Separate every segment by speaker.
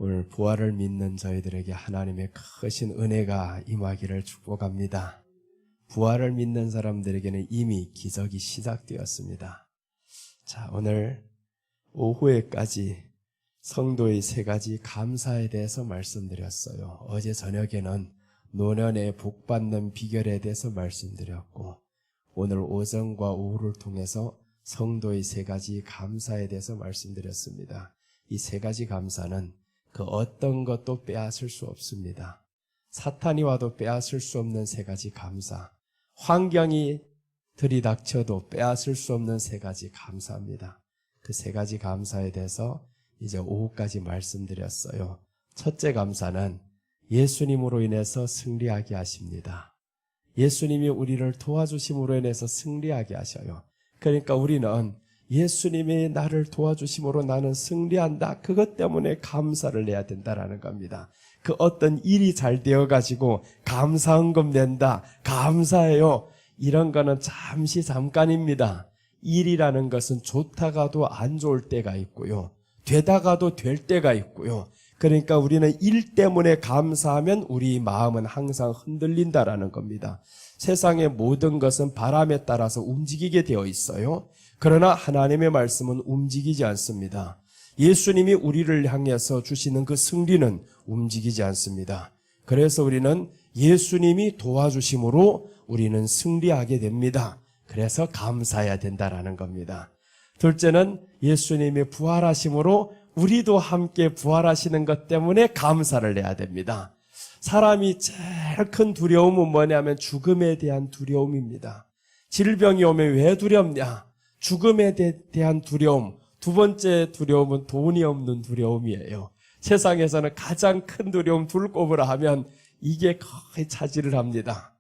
Speaker 1: 오늘 부활을 믿는 저희들에게 하나님의 크신 은혜가 임하기를 축복합니다. 부활을 믿는 사람들에게는 이미 기적이 시작되었습니다. 자, 오늘 오후에까지 성도의 세 가지 감사에 대해서 말씀드렸어요. 어제 저녁에는 노년에 복받는 비결에 대해서 말씀드렸고, 오늘 오전과 오후를 통해서 성도의 세 가지 감사에 대해서 말씀드렸습니다. 이 세 가지 감사는 그 어떤 것도 빼앗을 수 없습니다. 사탄이 와도 빼앗을 수 없는 세 가지 감사, 환경이 들이닥쳐도 빼앗을 수 없는 세 가지 감사입니다. 그 세 가지 감사에 대해서 이제 오후까지 말씀드렸어요. 첫째 감사는 예수님으로 인해서 승리하게 하십니다. 예수님이 우리를 도와주심으로 인해서 승리하게 하셔요. 그러니까 우리는 예수님이 나를 도와주심으로 나는 승리한다. 그것 때문에 감사를 해야 된다라는 겁니다. 그 어떤 일이 잘 되어가지고 감사헌금 낸다. 감사해요. 이런 거는 잠깐입니다. 일이라는 것은 좋다가도 안 좋을 때가 있고요. 되다가도 될 때가 있고요. 그러니까 우리는 일 때문에 감사하면 우리 마음은 항상 흔들린다라는 겁니다. 세상의 모든 것은 바람에 따라서 움직이게 되어 있어요. 그러나 하나님의 말씀은 움직이지 않습니다. 예수님이 우리를 향해서 주시는 그 승리는 움직이지 않습니다. 그래서 우리는 예수님이 도와주심으로 우리는 승리하게 됩니다. 그래서 감사해야 된다라는 겁니다. 둘째는 예수님이 부활하심으로 우리도 함께 부활하시는 것 때문에 감사를 해야 됩니다. 사람이 제일 큰 두려움은 뭐냐면 죽음에 대한 두려움입니다. 질병이 오면 왜 두렵냐? 죽음에 대한 두려움. 두 번째 두려움은 돈이 없는 두려움이에요. 세상에서는 가장 큰 두려움 둘 꼽으라 하면 이게 거의 차지를 합니다.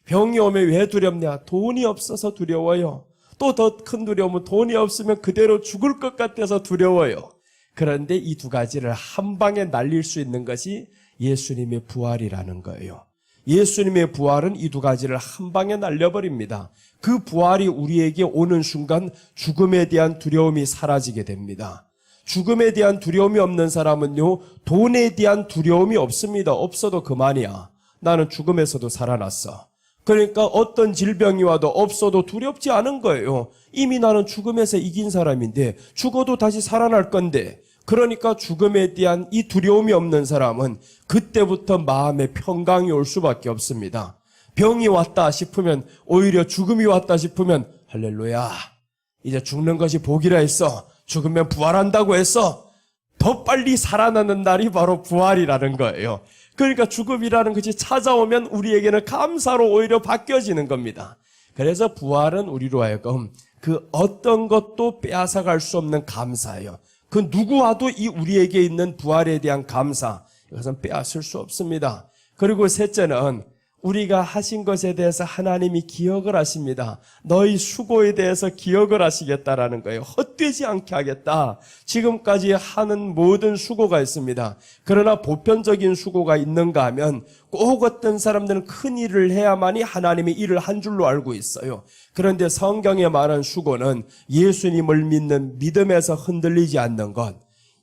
Speaker 1: 병이 오면 왜 두렵냐? 돈이 없어서 두려워요. 또 더 큰 두려움은 돈이 없으면 그대로 죽을 것 같아서 두려워요. 그런데 이 두 가지를 한 방에 날릴 수 있는 것이 예수님의 부활이라는 거예요. 예수님의 부활은 이 두 가지를 한 방에 날려버립니다. 그 부활이 우리에게 오는 순간 죽음에 대한 두려움이 사라지게 됩니다. 죽음에 대한 두려움이 없는 사람은요, 돈에 대한 두려움이 없습니다. 없어도 그만이야. 나는 죽음에서도 살아났어. 그러니까 어떤 질병이 와도 없어도 두렵지 않은 거예요. 이미 나는 죽음에서 이긴 사람인데 죽어도 다시 살아날 건데, 그러니까 죽음에 대한 이 두려움이 없는 사람은 그때부터 마음에 평강이 올 수밖에 없습니다. 병이 왔다 싶으면, 오히려 죽음이 왔다 싶으면 할렐루야, 이제 죽는 것이 복이라 했어. 죽으면 부활한다고 했어. 더 빨리 살아나는 날이 바로 부활이라는 거예요. 그러니까 죽음이라는 것이 찾아오면 우리에게는 감사로 오히려 바뀌어지는 겁니다. 그래서 부활은 우리로 하여금 그 어떤 것도 빼앗아갈 수 없는 감사예요. 그 누구와도 이 우리에게 있는 부활에 대한 감사, 이것은 빼앗을 수 없습니다. 그리고 셋째는 우리가 하신 것에 대해서 하나님이 기억을 하십니다. 너희 수고에 대해서 기억을 하시겠다라는 거예요. 헛되지 않게 하겠다. 지금까지 하는 모든 수고가 있습니다. 그러나 보편적인 수고가 있는가 하면 꼭 어떤 사람들은 큰 일을 해야만이 하나님의 일을 한 줄로 알고 있어요. 그런데 성경에 말한 수고는 예수님을 믿는 믿음에서 흔들리지 않는 것,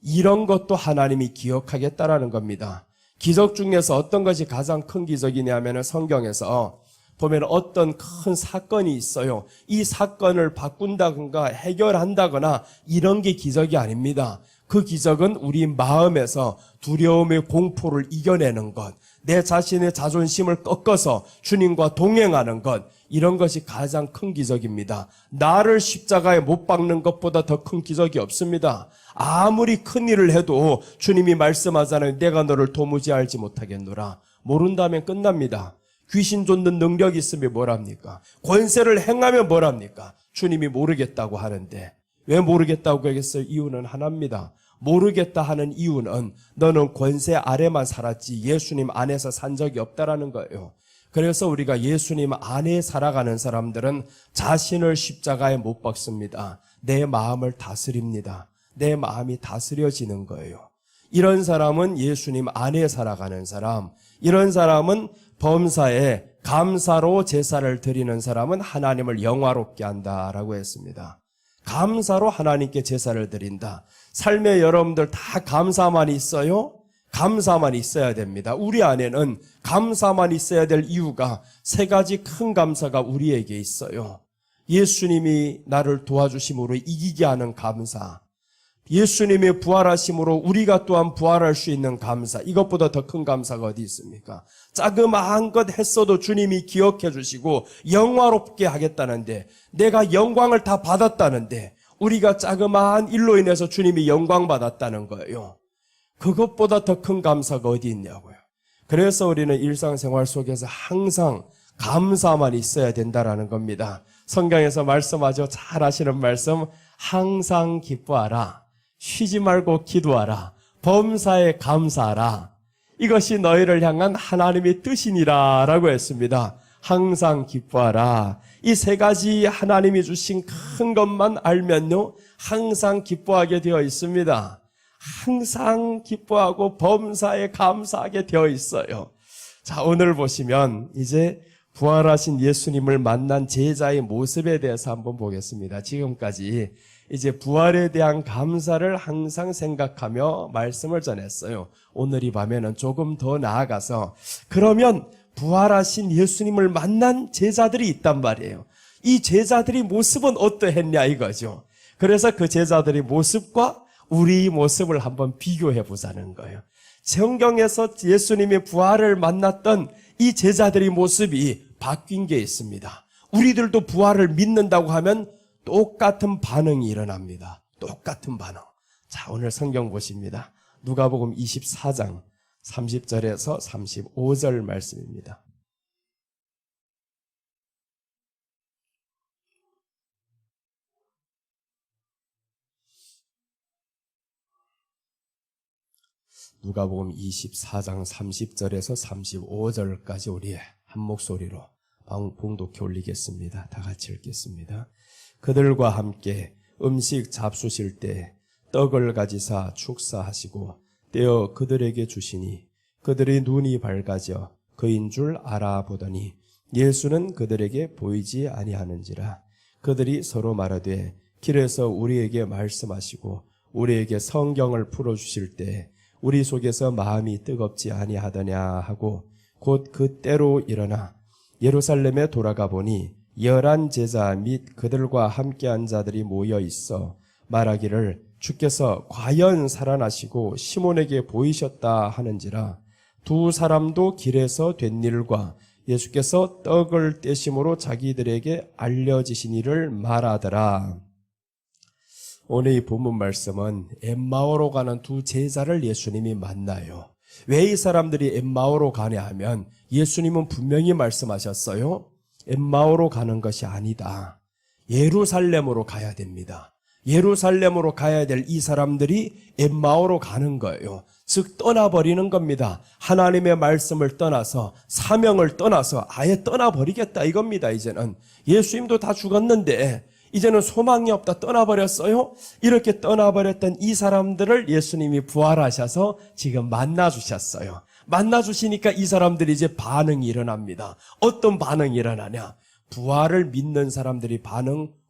Speaker 1: 이런 것도 하나님이 기억하겠다라는 겁니다. 기적 중에서 어떤 것이 가장 큰 기적이냐면 성경에서 보면 어떤 큰 사건이 있어요. 이 사건을 바꾼다거나 해결한다거나 이런 게 기적이 아닙니다. 그 기적은 우리 마음에서 두려움의 공포를 이겨내는 것, 내 자신의 자존심을 꺾어서 주님과 동행하는 것, 이런 것이 가장 큰 기적입니다. 나를 십자가에 못 박는 것보다 더 큰 기적이 없습니다. 아무리 큰 일을 해도 주님이 말씀하잖아요. 내가 너를 도무지 알지 못하겠노라. 모른다면 끝납니다. 귀신 쫓는 능력이 있으면 뭐랍니까? 권세를 행하면 뭐랍니까? 주님이 모르겠다고 하는데 왜 모르겠다고 하겠어요? 이유는 하나입니다. 모르겠다 하는 이유는 너는 권세 아래만 살았지 예수님 안에서 산 적이 없다라는 거예요. 그래서 우리가 예수님 안에 살아가는 사람들은 자신을 십자가에 못 박습니다. 내 마음을 다스립니다. 내 마음이 다스려지는 거예요. 이런 사람은 예수님 안에 살아가는 사람, 이런 사람은 범사에 감사로 제사를 드리는 사람은 하나님을 영화롭게 한다라고 했습니다. 감사로 하나님께 제사를 드린다. 삶에 여러분들 다 감사만 있어요? 감사만 있어야 됩니다. 우리 안에는 감사만 있어야 될 이유가 세 가지 큰 감사가 우리에게 있어요. 예수님이 나를 도와주심으로 이기게 하는 감사, 예수님의 부활하심으로 우리가 또한 부활할 수 있는 감사, 이것보다 더 큰 감사가 어디 있습니까? 자그마한 것 했어도 주님이 기억해 주시고 영화롭게 하겠다는데, 내가 영광을 다 받았다는데, 우리가 자그마한 일로 인해서 주님이 영광 받았다는 거예요. 그것보다 더 큰 감사가 어디 있냐고요. 그래서 우리는 일상생활 속에서 항상 감사만 있어야 된다라는 겁니다. 성경에서 말씀하죠. 잘 아시는 말씀, 항상 기뻐하라, 쉬지 말고 기도하라, 범사에 감사하라, 이것이 너희를 향한 하나님의 뜻이니라 라고 했습니다. 항상 기뻐하라. 이 세 가지 하나님이 주신 큰 것만 알면요, 항상 기뻐하게 되어 있습니다. 항상 기뻐하고 범사에 감사하게 되어 있어요. 자, 오늘 보시면 이제 부활하신 예수님을 만난 제자의 모습에 대해서 한번 보겠습니다. 지금까지 이제 부활에 대한 감사를 항상 생각하며 말씀을 전했어요. 오늘 이 밤에는 조금 더 나아가서, 그러면 부활하신 예수님을 만난 제자들이 있단 말이에요. 이 제자들의 모습은 어떠했냐 이거죠. 그래서 그 제자들의 모습과 우리 모습을 한번 비교해 보자는 거예요. 성경에서 예수님의 부활을 만났던 이 제자들의 모습이 바뀐 게 있습니다. 우리들도 부활을 믿는다고 하면 똑같은 반응이 일어납니다. 똑같은 반응. 자, 오늘 성경 보십니다. 누가복음 24장 30절에서 35절 말씀입니다. 누가복음 24장 30절에서 35절까지 우리 한 목소리로 봉독해 올리겠습니다. 다 같이 읽겠습니다. 그들과 함께 음식 잡수실 때 떡을 가지사 축사하시고 떼어 그들에게 주시니 그들의 눈이 밝아져 그인 줄 알아보더니 예수는 그들에게 보이지 아니하는지라. 그들이 서로 말하되 길에서 우리에게 말씀하시고 우리에게 성경을 풀어주실 때 우리 속에서 마음이 뜨겁지 아니하더냐 하고 곧 그때로 일어나 예루살렘에 돌아가 보니 11 제자 및 그들과 함께한 자들이 모여 있어 말하기를 주께서 과연 살아나시고 시몬에게 보이셨다 하는지라. 두 사람도 길에서 된 일과 예수께서 떡을 떼심으로 자기들에게 알려지신 일을 말하더라. 오늘 이 본문 말씀은 엠마오로 가는 두 제자를 예수님이 만나요. 왜 이 사람들이 엠마오로 가냐 하면 예수님은 분명히 말씀하셨어요. 엠마오로 가는 것이 아니다. 예루살렘으로 가야 됩니다. 예루살렘으로 가야 될 이 사람들이 엠마오로 가는 거예요. 즉 떠나버리는 겁니다. 하나님의 말씀을 떠나서, 사명을 떠나서 아예 떠나버리겠다 이겁니다. 이제는 예수님도 다 죽었는데 이제는 소망이 없다, 떠나버렸어요. 이렇게 떠나버렸던 이 사람들을 예수님이 부활하셔서 지금 만나주셨어요. 만나주시니까 이 사람들이 이제 반응이 일어납니다. 어떤 반응이 일어나냐? 부활을 믿는 사람들이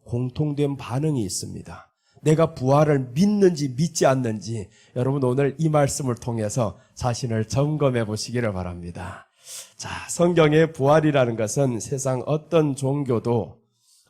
Speaker 1: 공통된 반응이 있습니다. 내가 부활을 믿는지 믿지 않는지 여러분 오늘 이 말씀을 통해서 자신을 점검해 보시기를 바랍니다. 자, 성경의 부활이라는 것은 세상 어떤 종교도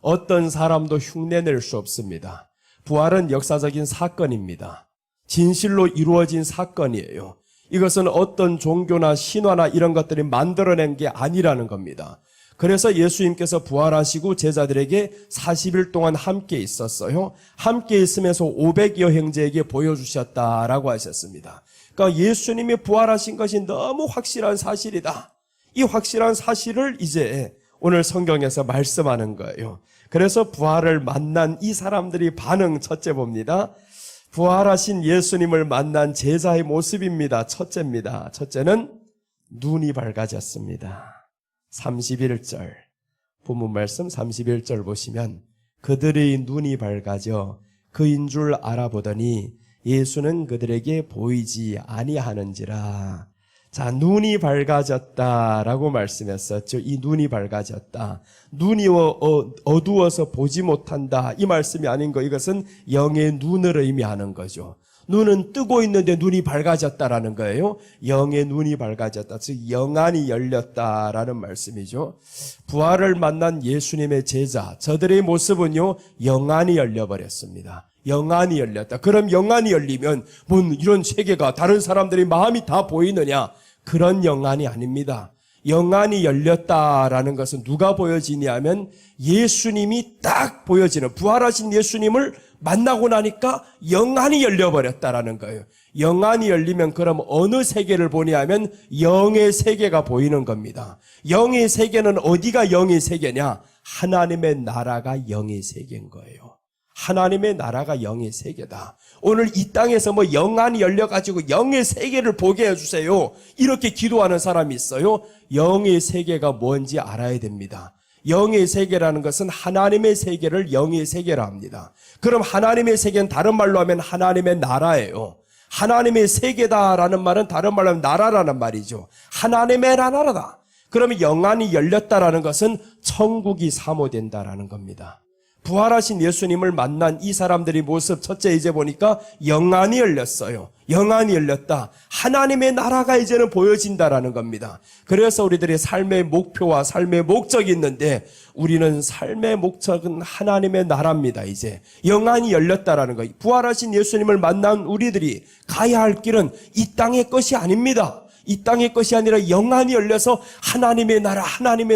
Speaker 1: 어떤 사람도 흉내낼 수 없습니다. 부활은 역사적인 사건입니다. 진실로 이루어진 사건이에요. 이것은 어떤 종교나 신화나 이런 것들이 만들어낸 게 아니라는 겁니다. 그래서 예수님께서 부활하시고 제자들에게 40일 동안 함께 있었어요. 함께 있으면서 500여 형제에게 보여주셨다라고 하셨습니다. 그러니까 예수님이 부활하신 것이 너무 확실한 사실이다. 이 확실한 사실을 이제 오늘 성경에서 말씀하는 거예요. 그래서 부활을 만난 이 사람들이 반응 첫째 봅니다. 부활하신 예수님을 만난 제자의 모습입니다. 첫째입니다. 첫째는 눈이 밝아졌습니다. 31절 본문 말씀 31절 보시면 그들의 눈이 밝아져 그인 줄 알아보더니 예수는 그들에게 보이지 아니하는지라. 자, 눈이 밝아졌다라고 말씀했었죠. 이 눈이 밝아졌다. 눈이 어두워서 보지 못한다. 이 말씀이 아닌 거, 이것은 영의 눈을 의미하는 거죠. 눈은 뜨고 있는데 눈이 밝아졌다라는 거예요. 영의 눈이 밝아졌다. 즉 영안이 열렸다라는 말씀이죠. 부활을 만난 예수님의 제자, 저들의 모습은요, 영안이 열려버렸습니다. 영안이 열렸다. 그럼 영안이 열리면 뭐 이런 세계가 다른 사람들의 마음이 다 보이느냐? 그런 영안이 아닙니다. 영안이 열렸다라는 것은 누가 보여지냐면 예수님이 딱 보여지는, 부활하신 예수님을 만나고 나니까 영안이 열려버렸다라는 거예요. 영안이 열리면 그럼 어느 세계를 보냐면 영의 세계가 보이는 겁니다. 영의 세계는 어디가 영의 세계냐? 하나님의 나라가 영의 세계인 거예요. 하나님의 나라가 영의 세계다. 오늘 이 땅에서 뭐 영안이 열려가지고 영의 세계를 보게 해주세요, 이렇게 기도하는 사람이 있어요. 영의 세계가 뭔지 알아야 됩니다. 영의 세계라는 것은 하나님의 세계를 영의 세계라 합니다. 그럼 하나님의 세계는 다른 말로 하면 하나님의 나라예요. 하나님의 세계다라는 말은 다른 말로 하면 나라라는 말이죠. 하나님의 나라다. 그러면 영안이 열렸다라는 것은 천국이 사모된다라는 겁니다. 부활하신 예수님을 만난 이 사람들의 모습, 첫째 이제 보니까 영안이 열렸어요. 영안이 열렸다. 하나님의 나라가 이제는 보여진다라는 겁니다. 그래서 우리들의 삶의 목표와 삶의 목적이 있는데 우리는 삶의 목적은 하나님의 나라입니다. 이제 영안이 열렸다라는 거예요. 부활하신 예수님을 만난 우리들이 가야 할 길은 이 땅의 것이 아닙니다. 이 땅의 것이 아니라 영안이 열려서 하나님의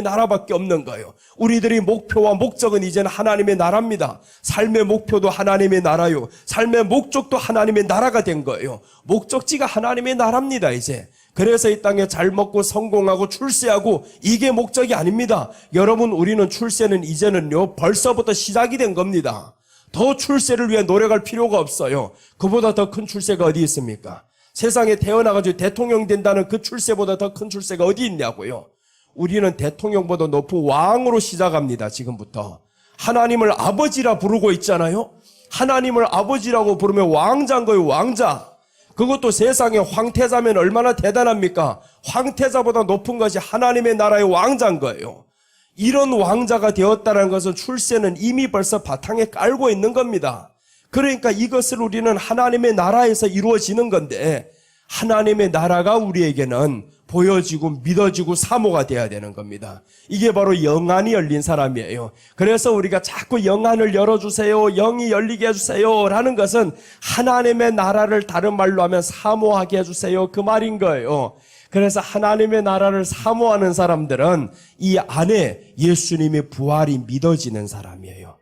Speaker 1: 나라밖에 없는 거예요. 우리들의 목표와 목적은 이제는 하나님의 나라입니다. 삶의 목표도 하나님의 나라요. 삶의 목적도 하나님의 나라가 된 거예요. 목적지가 하나님의 나라입니다, 이제. 그래서 이 땅에 잘 먹고 성공하고 출세하고 이게 목적이 아닙니다. 여러분, 우리는 출세는 이제는요, 벌써부터 시작이 된 겁니다. 더 출세를 위해 노력할 필요가 없어요. 그보다 더 큰 출세가 어디 있습니까? 세상에 태어나가지고 대통령 된다는 그 출세보다 더 큰 출세가 어디 있냐고요. 우리는 대통령보다 높은 왕으로 시작합니다. 지금부터. 하나님을 아버지라 부르고 있잖아요. 하나님을 아버지라고 부르면 왕자인 거예요. 왕자. 그것도 세상에 황태자면 얼마나 대단합니까? 황태자보다 높은 것이 하나님의 나라의 왕자인 거예요. 이런 왕자가 되었다는 것은 출세는 이미 벌써 바탕에 깔고 있는 겁니다. 그러니까 이것을 우리는 하나님의 나라에서 이루어지는 건데 하나님의 나라가 우리에게는 보여지고 믿어지고 사모가 돼야 되는 겁니다. 이게 바로 영안이 열린 사람이에요. 그래서 우리가 자꾸 영안을 열어주세요, 영이 열리게 해주세요 라는 것은 하나님의 나라를 다른 말로 하면 사모하게 해주세요, 그 말인 거예요. 그래서 하나님의 나라를 사모하는 사람들은 이 안에 예수님의 부활이 믿어지는 사람이에요.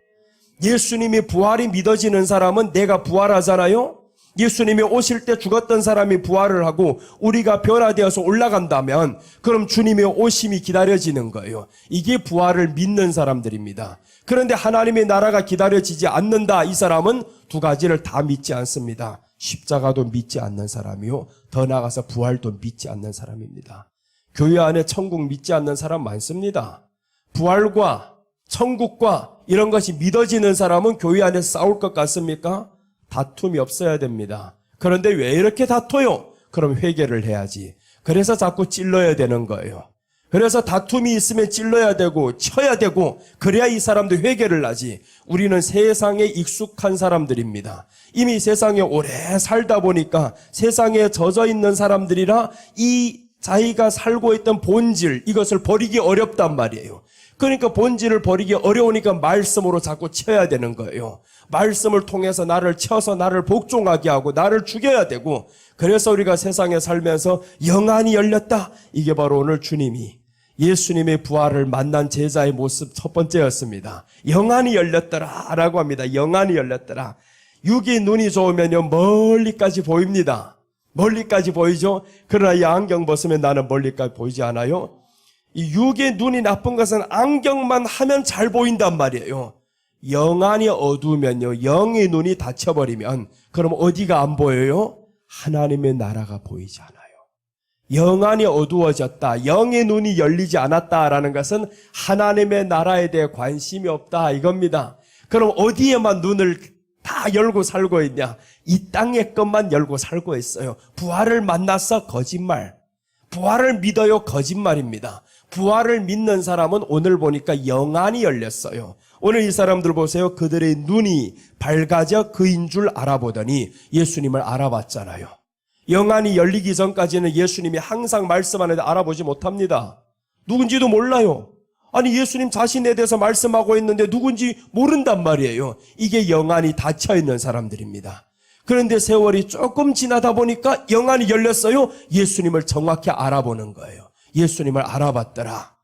Speaker 1: 예수님이 부활이 믿어지는 사람은 내가 부활하잖아요. 예수님이 오실 때 죽었던 사람이 부활을 하고 우리가 변화되어서 올라간다면 그럼 주님의 오심이 기다려지는 거예요. 이게 부활을 믿는 사람들입니다. 그런데 하나님의 나라가 기다려지지 않는다, 이 사람은 두 가지를 다 믿지 않습니다. 십자가도 믿지 않는 사람이요, 더 나아가서 부활도 믿지 않는 사람입니다. 교회 안에 천국 믿지 않는 사람 많습니다. 부활과 천국과 이런 것이 믿어지는 사람은 교회 안에서 싸울 것 같습니까? 다툼이 없어야 됩니다. 그런데 왜 이렇게 다퉈요? 그럼 회개를 해야지. 그래서 자꾸 찔러야 되는 거예요. 그래서 다툼이 있으면 찔러야 되고 쳐야 되고 그래야 이 사람도 회개를 하지. 우리는 세상에 익숙한 사람들입니다. 이미 세상에 오래 살다 보니까 세상에 젖어 있는 사람들이라 이 자기가 살고 있던 본질, 이것을 버리기 어렵단 말이에요. 그러니까 본질을 버리기 어려우니까 말씀으로 자꾸 쳐야 되는 거예요. 말씀을 통해서 나를 쳐서 나를 복종하게 하고 나를 죽여야 되고, 그래서 우리가 세상에 살면서 영안이 열렸다. 이게 바로 오늘 주님이 예수님의 부활을 만난 제자의 모습 첫 번째였습니다. 영안이 열렸더라 라고 합니다. 영안이 열렸더라. 육이 눈이 좋으면요 멀리까지 보입니다. 멀리까지 보이죠? 그러나 이 안경 벗으면 나는 멀리까지 보이지 않아요? 이 육의 눈이 나쁜 것은 안경만 하면 잘 보인단 말이에요. 영안이 어두우면요, 영의 눈이 닫혀버리면 그럼 어디가 안 보여요? 하나님의 나라가 보이지 않아요. 영안이 어두워졌다, 영의 눈이 열리지 않았다라는 것은 하나님의 나라에 대해 관심이 없다 이겁니다. 그럼 어디에만 눈을 다 열고 살고 있냐? 이 땅의 것만 열고 살고 있어요. 부활을 만나서 거짓말, 부활을 믿어요, 거짓말입니다. 부활을 믿는 사람은 오늘 보니까 영안이 열렸어요. 오늘 이 사람들 보세요. 그들의 눈이 밝아져 그인 줄 알아보더니 예수님을 알아봤잖아요. 영안이 열리기 전까지는 예수님이 항상 말씀하는데 알아보지 못합니다. 누군지도 몰라요. 아니 예수님 자신에 대해서 말씀하고 있는데 누군지 모른단 말이에요. 이게 영안이 닫혀있는 사람들입니다. 그런데 세월이 조금 지나다 보니까 영안이 열렸어요. 예수님을 정확히 알아보는 거예요. 예수님을 알아봤더라.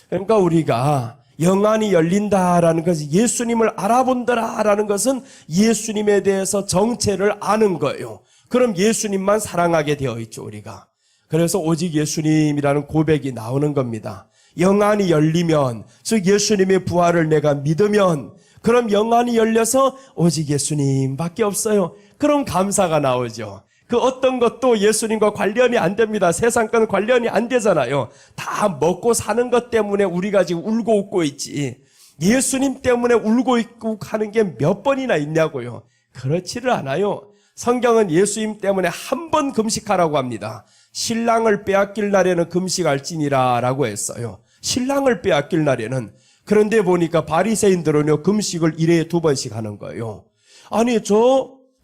Speaker 1: 그러니까 우리가 영안이 열린다라는 것은 예수님을 알아본다라는 것은 예수님에 대해서 정체를 아는 거예요. 그럼 예수님만 사랑하게 되어 있죠, 우리가. 그래서 오직 예수님이라는 고백이 나오는 겁니다. 영안이 열리면, 즉 예수님의 부활을 내가 믿으면, 그럼 영안이 열려서 오직 예수님밖에 없어요. 그럼 감사가 나오죠. 그 어떤 것도 예수님과 관련이 안 됩니다. 세상 건 관련이 안 되잖아요. 다 먹고 사는 것 때문에 우리가 지금 울고 웃고 있지. 예수님 때문에 울고 있고 하는 게 몇 번이나 있냐고요. 그렇지를 않아요. 성경은 예수님 때문에 한 번 금식하라고 합니다. 신랑을 빼앗길 날에는 금식할지니라 라고 했어요. 신랑을 빼앗길 날에는. 그런데 보니까 바리새인들은요 금식을 1회에 2번씩 하는 거예요. 아니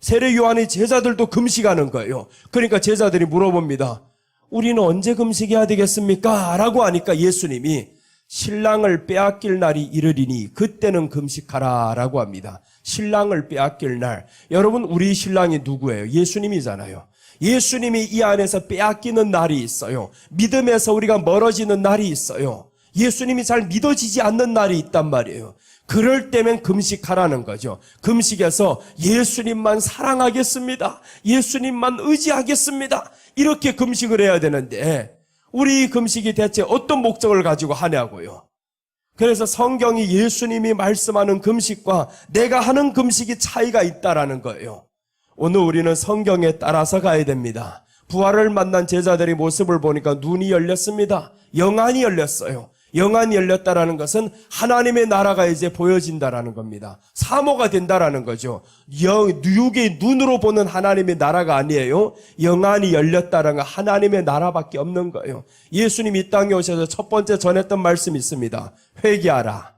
Speaker 1: 세례 요한의 제자들도 금식하는 거예요. 그러니까 제자들이 물어봅니다. 우리는 언제 금식해야 되겠습니까? 라고 하니까 예수님이 신랑을 빼앗길 날이 이르리니 그때는 금식하라 라고 합니다. 신랑을 빼앗길 날. 여러분 우리 신랑이 누구예요? 예수님이잖아요. 예수님이 이 안에서 빼앗기는 날이 있어요. 믿음에서 우리가 멀어지는 날이 있어요. 예수님이 잘 믿어지지 않는 날이 있단 말이에요. 그럴 때면 금식하라는 거죠. 금식에서 예수님만 사랑하겠습니다. 예수님만 의지하겠습니다. 이렇게 금식을 해야 되는데 우리 금식이 대체 어떤 목적을 가지고 하냐고요. 그래서 성경이 예수님이 말씀하는 금식과 내가 하는 금식이 차이가 있다라는 거예요. 오늘 우리는 성경에 따라서 가야 됩니다. 부활을 만난 제자들의 모습을 보니까 눈이 열렸습니다. 영안이 열렸어요. 영안이 열렸다라는 것은 하나님의 나라가 이제 보여진다라는 겁니다. 사모가 된다라는 거죠. 육의 눈으로 보는 하나님의 나라가 아니에요. 영안이 열렸다라는 건 하나님의 나라밖에 없는 거예요. 예수님이 이 땅에 오셔서 첫 번째 전했던 말씀이 있습니다. 회개하라.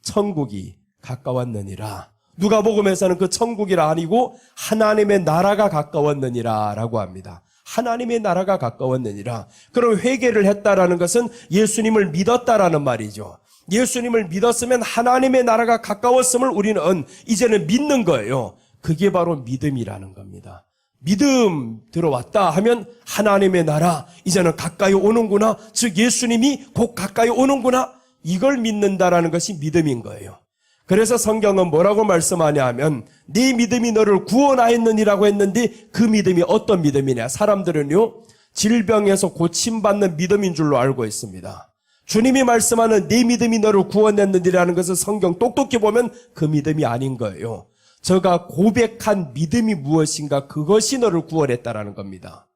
Speaker 1: 천국이 가까웠느니라. 누가복음에서는 그 천국이라 아니고 하나님의 나라가 가까웠느니라 라고 합니다. 하나님의 나라가 가까웠느니라. 그럼 회개를 했다라는 것은 예수님을 믿었다라는 말이죠. 예수님을 믿었으면 하나님의 나라가 가까웠음을 우리는 이제는 믿는 거예요. 그게 바로 믿음이라는 겁니다. 믿음 들어왔다 하면 하나님의 나라 이제는 가까이 오는구나. 즉 예수님이 곧 가까이 오는구나. 이걸 믿는다라는 것이 믿음인 거예요. 그래서 성경은 뭐라고 말씀하냐 하면 네 믿음이 너를 구원하였느니라고 했는데 그 믿음이 어떤 믿음이냐. 사람들은요 질병에서 고침받는 믿음인 줄로 알고 있습니다. 주님이 말씀하는 네 믿음이 너를 구원했느니라는 것은 성경 똑똑히 보면 그 믿음이 아닌 거예요. 저가 고백한 믿음이 무엇인가 그것이 너를 구원했다라는 겁니다.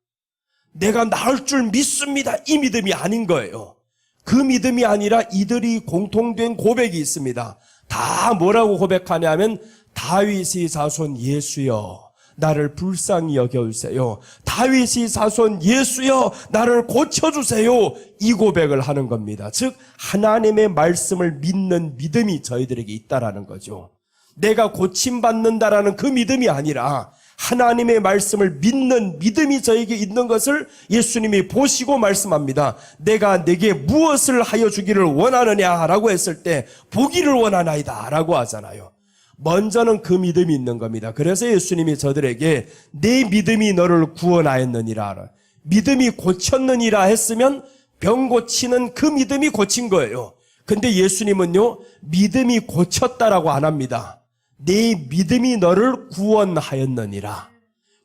Speaker 1: 내가 나을 줄 믿습니다. 이 믿음이 아닌 거예요. 그 믿음이 아니라 이들이 공통된 고백이 있습니다. 다 뭐라고 고백하냐면 다윗의 자손 예수여 나를 불쌍히 여겨주세요. 다윗의 자손 예수여 나를 고쳐주세요. 이 고백을 하는 겁니다. 즉 하나님의 말씀을 믿는 믿음이 저희들에게 있다라는 거죠. 내가 고침받는다라는 그 믿음이 아니라 하나님의 말씀을 믿는 믿음이 저에게 있는 것을 예수님이 보시고 말씀합니다. 내가 내게 무엇을 하여 주기를 원하느냐라고 했을 때 보기를 원하나이다 라고 하잖아요. 먼저는 그 믿음이 있는 겁니다. 그래서 예수님이 저들에게 내 믿음이 너를 구원하였느니라. 믿음이 고쳤느니라 했으면 병 고치는 그 믿음이 고친 거예요. 근데 예수님은요 믿음이 고쳤다라고 안 합니다. 네 믿음이 너를 구원하였느니라.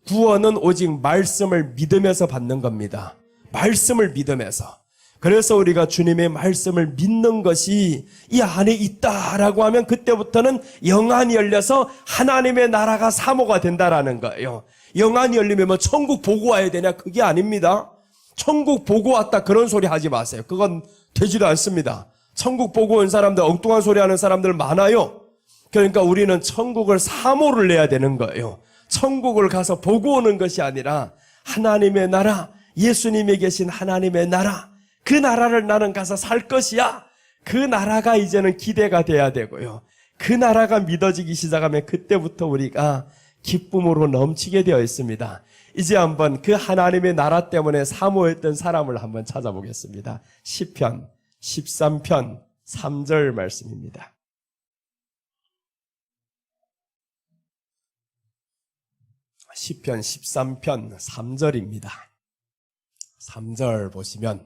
Speaker 1: 구원은 오직 말씀을 믿으면서 받는 겁니다. 말씀을 믿으면서. 그래서 우리가 주님의 말씀을 믿는 것이 이 안에 있다라고 하면 그때부터는 영안이 열려서 하나님의 나라가 사모가 된다라는 거예요. 영안이 열리면 뭐 천국 보고 와야 되냐? 그게 아닙니다. 천국 보고 왔다 그런 소리 하지 마세요. 그건 되지도 않습니다. 천국 보고 온 사람들, 엉뚱한 소리 하는 사람들 많아요. 그러니까 우리는 천국을 사모를 내야 되는 거예요. 천국을 가서 보고 오는 것이 아니라 하나님의 나라, 예수님이 계신 하나님의 나라, 그 나라를 나는 가서 살 것이야. 그 나라가 이제는 기대가 돼야 되고요. 그 나라가 믿어지기 시작하면 그때부터 우리가 기쁨으로 넘치게 되어 있습니다. 이제 한번 그 하나님의 나라 때문에 사모했던 사람을 한번 찾아보겠습니다. 시편 13편 3절 말씀입니다. 시편 13편 3절입니다. 3절 보시면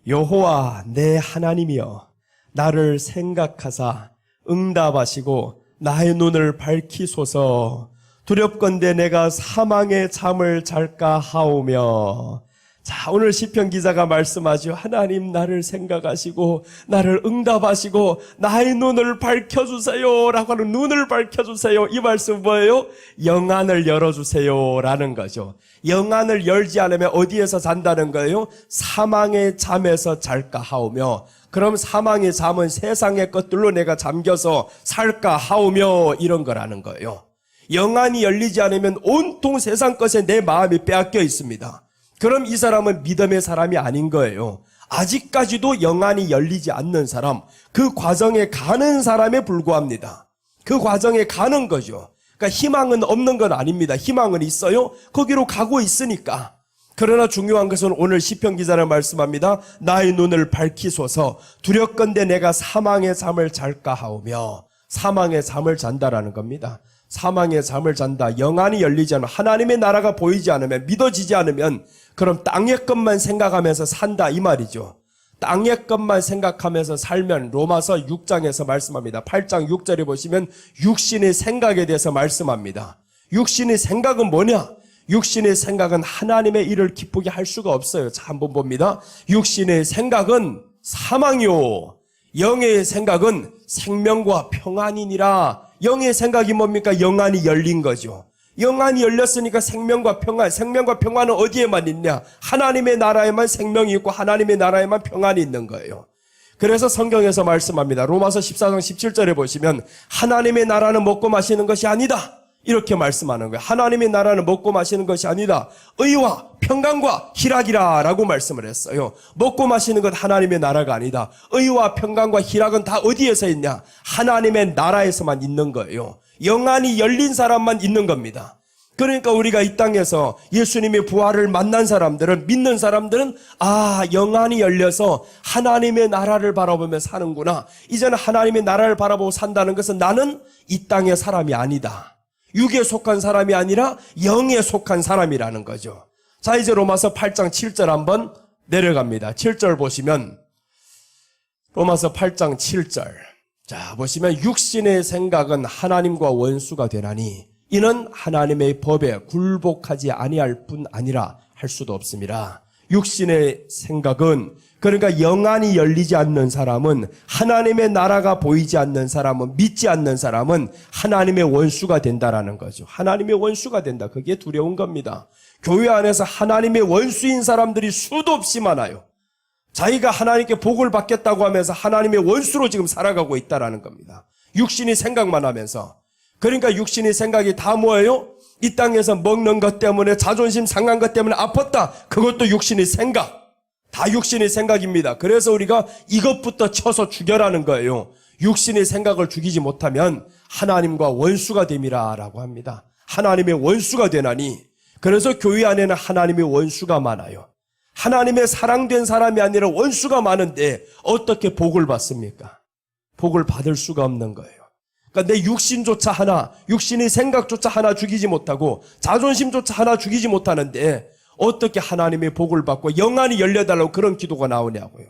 Speaker 1: 여호와 내 하나님이여 나를 생각하사 응답하시고 나의 눈을 밝히소서. 두렵건대 내가 사망의 잠을 잘까 하오며. 자, 오늘 시편 기자가 말씀하죠. 하나님 나를 생각하시고 나를 응답하시고 나의 눈을 밝혀주세요 라고 하는, 눈을 밝혀주세요. 이 말씀 뭐예요? 영안을 열어주세요 라는 거죠. 영안을 열지 않으면 어디에서 잔다는 거예요? 사망의 잠에서 잘까 하오며. 그럼 사망의 잠은 세상의 것들로 내가 잠겨서 살까 하오며, 이런 거라는 거예요. 영안이 열리지 않으면 온통 세상 것에 내 마음이 빼앗겨 있습니다. 그럼 이 사람은 믿음의 사람이 아닌 거예요. 아직까지도 영안이 열리지 않는 사람, 그 과정에 가는 사람에 불과합니다. 그 과정에 가는 거죠. 그러니까 희망은 없는 건 아닙니다. 희망은 있어요. 거기로 가고 있으니까. 그러나 중요한 것은 오늘 시편 기자는 말씀합니다. 나의 눈을 밝히소서. 두렵건대 내가 사망의 잠을 잘까 하오며. 사망의 잠을 잔다라는 겁니다. 사망의 잠을 잔다. 영안이 열리지 않으면, 하나님의 나라가 보이지 않으면, 믿어지지 않으면, 그럼 땅의 것만 생각하면서 산다, 이 말이죠. 땅의 것만 생각하면서 살면 로마서 6장에서 말씀합니다. 8장 6절에 보시면 육신의 생각에 대해서 말씀합니다. 육신의 생각은 뭐냐? 육신의 생각은 하나님의 일을 기쁘게 할 수가 없어요. 자, 한번 봅니다. 육신의 생각은 사망이요, 영의 생각은 생명과 평안이니라. 영의 생각이 뭡니까? 영안이 열린 거죠. 영안이 열렸으니까 생명과 평안, 생명과 평안은 어디에만 있냐? 하나님의 나라에만 생명이 있고 하나님의 나라에만 평안이 있는 거예요. 그래서 성경에서 말씀합니다. 로마서 14장 17절에 보시면 하나님의 나라는 먹고 마시는 것이 아니다, 이렇게 말씀하는 거예요. 하나님의 나라는 먹고 마시는 것이 아니다, 의와 평강과 희락이라 라고 말씀을 했어요. 먹고 마시는 것 하나님의 나라가 아니다. 의와 평강과 희락은 다 어디에서 있냐? 하나님의 나라에서만 있는 거예요. 영안이 열린 사람만 있는 겁니다. 그러니까 우리가 이 땅에서 예수님의 부활을 만난 사람들은, 믿는 사람들은, 아, 영안이 열려서 하나님의 나라를 바라보며 사는구나. 이제는 하나님의 나라를 바라보고 산다는 것은 나는 이 땅의 사람이 아니다, 육에 속한 사람이 아니라 영에 속한 사람이라는 거죠. 자, 이제 로마서 8장 7절 한번 내려갑니다. 7절 보시면, 로마서 8장 7절. 자, 보시면 육신의 생각은 하나님과 원수가 되나니 이는 하나님의 법에 굴복하지 아니할 뿐 아니라 할 수도 없습니다. 육신의 생각은, 그러니까 영안이 열리지 않는 사람은, 하나님의 나라가 보이지 않는 사람은, 믿지 않는 사람은 하나님의 원수가 된다라는 거죠. 하나님의 원수가 된다. 그게 두려운 겁니다. 교회 안에서 하나님의 원수인 사람들이 수도 없이 많아요. 자기가 하나님께 복을 받겠다고 하면서 하나님의 원수로 지금 살아가고 있다라는 겁니다. 육신이 생각만 하면서. 그러니까 육신의 생각이 다 뭐예요? 이 땅에서 먹는 것 때문에, 자존심 상한 것 때문에 아팠다, 그것도 육신의 생각. 다 육신의 생각입니다. 그래서 우리가 이것부터 쳐서 죽여라는 거예요. 육신의 생각을 죽이지 못하면 하나님과 원수가 됨이라 라고 합니다. 하나님의 원수가 되나니. 그래서 교회 안에는 하나님의 원수가 많아요. 하나님의 사랑된 사람이 아니라 원수가 많은데 어떻게 복을 받습니까? 복을 받을 수가 없는 거예요. 그러니까 내 육신조차 하나, 육신의 생각조차 하나 죽이지 못하고 자존심조차 하나 죽이지 못하는데 어떻게 하나님의 복을 받고 영안이 열려달라고 그런 기도가 나오냐고요.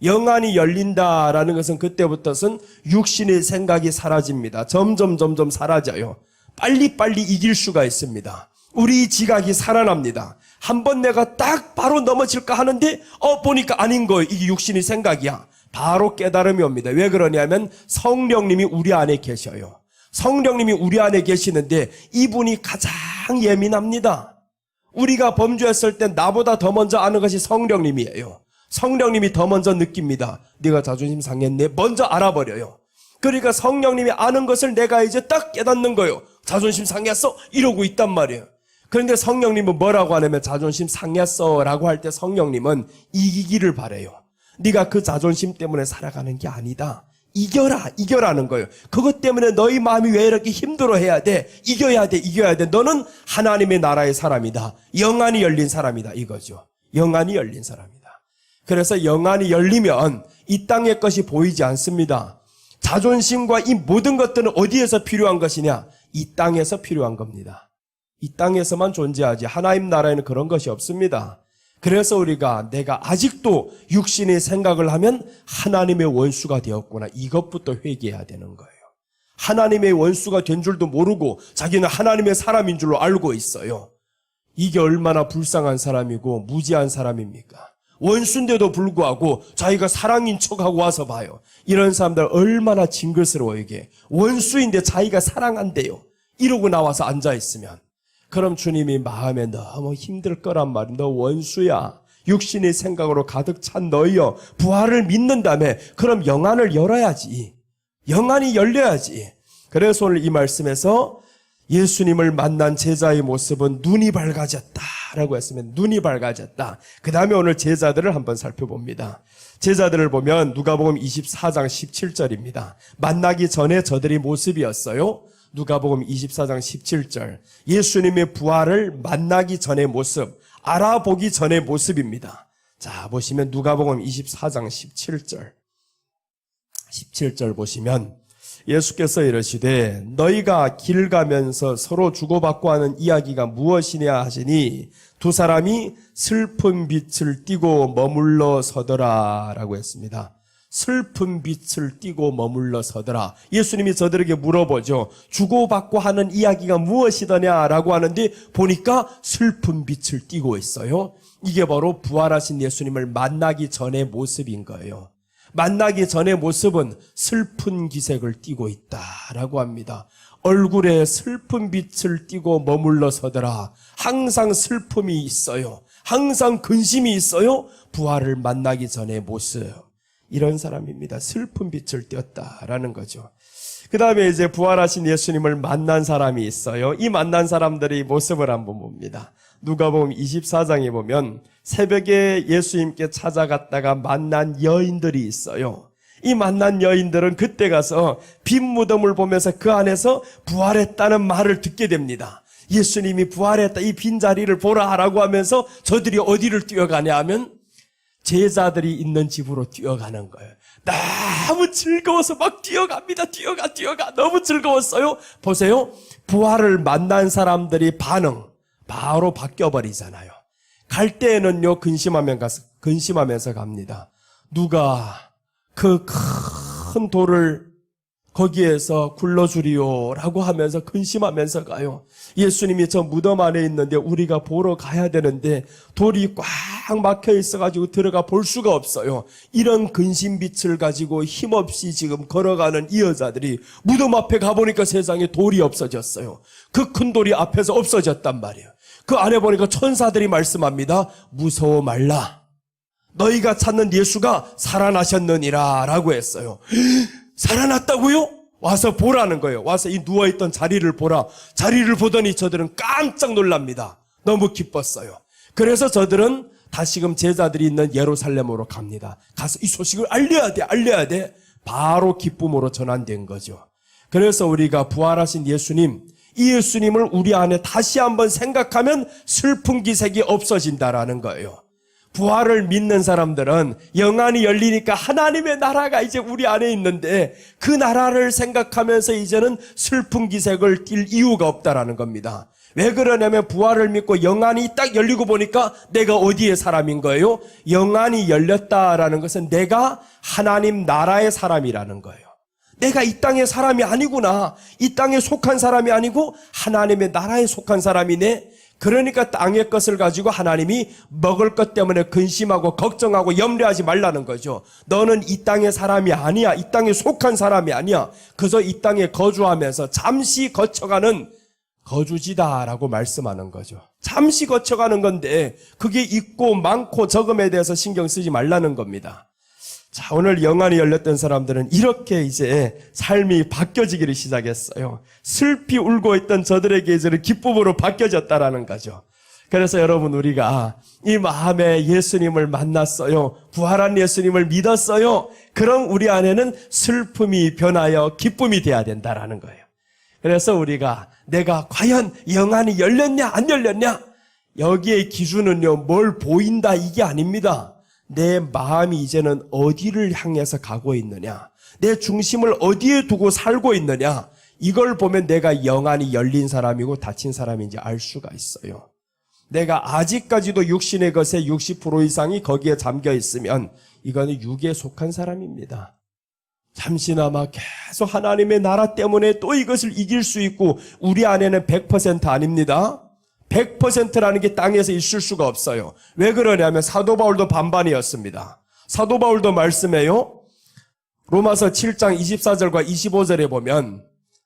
Speaker 1: 영안이 열린다라는 것은 그때부터는 육신의 생각이 사라집니다. 점점 사라져요. 빨리빨리 이길 수가 있습니다. 우리 지각이 살아납니다. 한번 내가 딱 바로 넘어질까 하는데 보니까 아닌 거예요. 이게 육신의 생각이야. 바로 깨달음이 옵니다. 왜 그러냐면 성령님이 우리 안에 계셔요. 성령님이 우리 안에 계시는데 이분이 가장 예민합니다. 우리가 범죄했을 때 나보다 더 먼저 아는 것이 성령님이에요. 성령님이 더 먼저 느낍니다. 네가 자존심 상했네, 먼저 알아버려요. 그러니까 성령님이 아는 것을 내가 이제 딱 깨닫는 거예요. 자존심 상했어? 이러고 있단 말이에요. 그런데 성령님은 뭐라고 하냐면 자존심 상했어 라고 할 때 성령님은 이기기를 바래요. 네가 그 자존심 때문에 살아가는 게 아니다. 이겨라는 거예요. 그것 때문에 너희 마음이 왜 이렇게 힘들어해야 돼? 이겨야 돼. 너는 하나님의 나라의 사람이다. 영안이 열린 사람이다. 이거죠. 영안이 열린 사람이다. 그래서 영안이 열리면 이 땅의 것이 보이지 않습니다. 자존심과 이 모든 것들은 어디에서 필요한 것이냐? 이 땅에서 필요한 겁니다. 이 땅에서만 존재하지 하나님 나라에는 그런 것이 없습니다. 그래서 우리가 내가 아직도 육신의 생각을 하면 하나님의 원수가 되었구나. 이것부터 회개해야 되는 거예요. 하나님의 원수가 된 줄도 모르고 자기는 하나님의 사람인 줄로 알고 있어요. 이게 얼마나 불쌍한 사람이고 무지한 사람입니까? 원수인데도 불구하고 자기가 사랑인 척하고 와서 봐요. 이런 사람들 얼마나 징그러워 이게. 원수인데 자기가 사랑한대요. 이러고 나와서 앉아있으면. 그럼 주님이 마음에 너무 힘들 거란 말이야. 너 원수야. 육신의 생각으로 가득 찬 너희여. 부활을 믿는다며. 그럼 영안을 열어야지. 영안이 열려야지. 그래서 오늘 이 말씀에서 예수님을 만난 제자의 모습은 눈이 밝아졌다라고 했으면 눈이 밝아졌다. 그 다음에 오늘 제자들을 한번 살펴봅니다. 제자들을 보면 누가복음 24장 17절입니다. 만나기 전에 저들의 모습이었어요. 누가복음 24장 17절. 예수님의 부활을 만나기 전의 모습, 알아보기 전의 모습입니다. 자, 보시면 누가복음 24장 17절. 17절 보시면 예수께서 이르시되 너희가 길 가면서 서로 주고받고 하는 이야기가 무엇이냐 하시니 두 사람이 슬픈 빛을 띠고 머물러 서더라 라고 했습니다. 슬픈 빛을 띠고 머물러 서더라. 예수님이 저들에게 물어보죠. 주고받고 하는 이야기가 무엇이더냐라고 하는데 보니까 슬픈 빛을 띠고 있어요. 이게 바로 부활하신 예수님을 만나기 전의 모습인 거예요. 만나기 전의 모습은 슬픈 기색을 띠고 있다라고 합니다. 얼굴에 슬픈 빛을 띠고 머물러 서더라. 항상 슬픔이 있어요. 항상 근심이 있어요. 부활을 만나기 전의 모습. 이런 사람입니다. 슬픈 빛을 띄었다라는 거죠. 그 다음에 이제 부활하신 예수님을 만난 사람이 있어요. 이 만난 사람들의 모습을 한번 봅니다. 누가복음 24장에 보면 새벽에 예수님께 찾아갔다가 만난 여인들이 있어요. 이 만난 여인들은 그때 가서 빈 무덤을 보면서 그 안에서 부활했다는 말을 듣게 됩니다. 예수님이 부활했다, 이 빈자리를 보라라고 하면서 저들이 어디를 뛰어가냐 하면 제자들이 있는 집으로 뛰어가는 거예요. 너무 즐거워서 막 뛰어갑니다. 뛰어가. 너무 즐거웠어요. 보세요. 부활을 만난 사람들이 반응 바로 바뀌어버리잖아요. 갈 때에는요, 근심하면서 갑니다. 누가 그 큰 돌을 거기에서 굴러주리요라고 하면서 근심하면서 가요. 예수님이 저 무덤 안에 있는데 우리가 보러 가야 되는데 돌이 꽉 막혀 있어가지고 들어가 볼 수가 없어요. 이런 근심빛을 가지고 힘없이 지금 걸어가는 이 여자들이 무덤 앞에 가보니까 세상에 돌이 없어졌어요. 그 큰 돌이 앞에서 없어졌단 말이에요. 그 안에 보니까 천사들이 말씀합니다. 무서워 말라. 너희가 찾는 예수가 살아나셨느니라 라고 했어요. 살아났다고요? 와서 보라는 거예요. 와서 이 누워있던 자리를 보라. 자리를 보더니 저들은 깜짝 놀랍니다. 너무 기뻤어요. 그래서 저들은 다시금 제자들이 있는 예루살렘으로 갑니다. 가서 이 소식을 알려야 돼. 바로 기쁨으로 전환된 거죠. 그래서 우리가 부활하신 예수님, 이 예수님을 우리 안에 다시 한번 생각하면 슬픈 기색이 없어진다라는 거예요. 부활을 믿는 사람들은 영안이 열리니까 하나님의 나라가 이제 우리 안에 있는데 그 나라를 생각하면서 이제는 슬픈 기색을 띨 이유가 없다라는 겁니다. 왜 그러냐면 부활을 믿고 영안이 딱 열리고 보니까 내가 어디의 사람인 거예요? 영안이 열렸다라는 것은 내가 하나님 나라의 사람이라는 거예요. 내가 이 땅의 사람이 아니구나. 이 땅에 속한 사람이 아니고 하나님의 나라에 속한 사람이네. 그러니까 땅의 것을 가지고 하나님이 먹을 것 때문에 근심하고 걱정하고 염려하지 말라는 거죠. 너는 이 땅의 사람이 아니야. 이 땅에 속한 사람이 아니야. 그저 이 땅에 거주하면서 잠시 거쳐가는 거주지다라고 말씀하는 거죠. 잠시 거쳐가는 건데 그게 있고 많고 적음에 대해서 신경 쓰지 말라는 겁니다. 자, 오늘 영안이 열렸던 사람들은 이렇게 이제 삶이 바뀌어지기를 시작했어요. 슬피 울고 있던 저들에게 이제는 기쁨으로 바뀌어졌다라는 거죠. 그래서 여러분, 우리가 이 마음에 예수님을 만났어요. 부활한 예수님을 믿었어요. 그럼 우리 안에는 슬픔이 변하여 기쁨이 돼야 된다라는 거예요. 그래서 우리가 내가 과연 영안이 열렸냐 안 열렸냐, 여기에 기준은요, 뭘 보인다 이게 아닙니다. 내 마음이 이제는 어디를 향해서 가고 있느냐, 내 중심을 어디에 두고 살고 있느냐, 이걸 보면 내가 영안이 열린 사람이고 닫힌 사람인지 알 수가 있어요. 내가 아직까지도 육신의 것에 60% 이상이 거기에 잠겨 있으면 이거는 육에 속한 사람입니다. 잠시나마 계속 하나님의 나라 때문에 또 이것을 이길 수 있고, 우리 안에는 100% 아닙니다. 100%라는 게 땅에서 있을 수가 없어요. 왜 그러냐면 사도 바울도 반반이었습니다. 사도 바울도 말씀해요. 로마서 7장 24절과 25절에 보면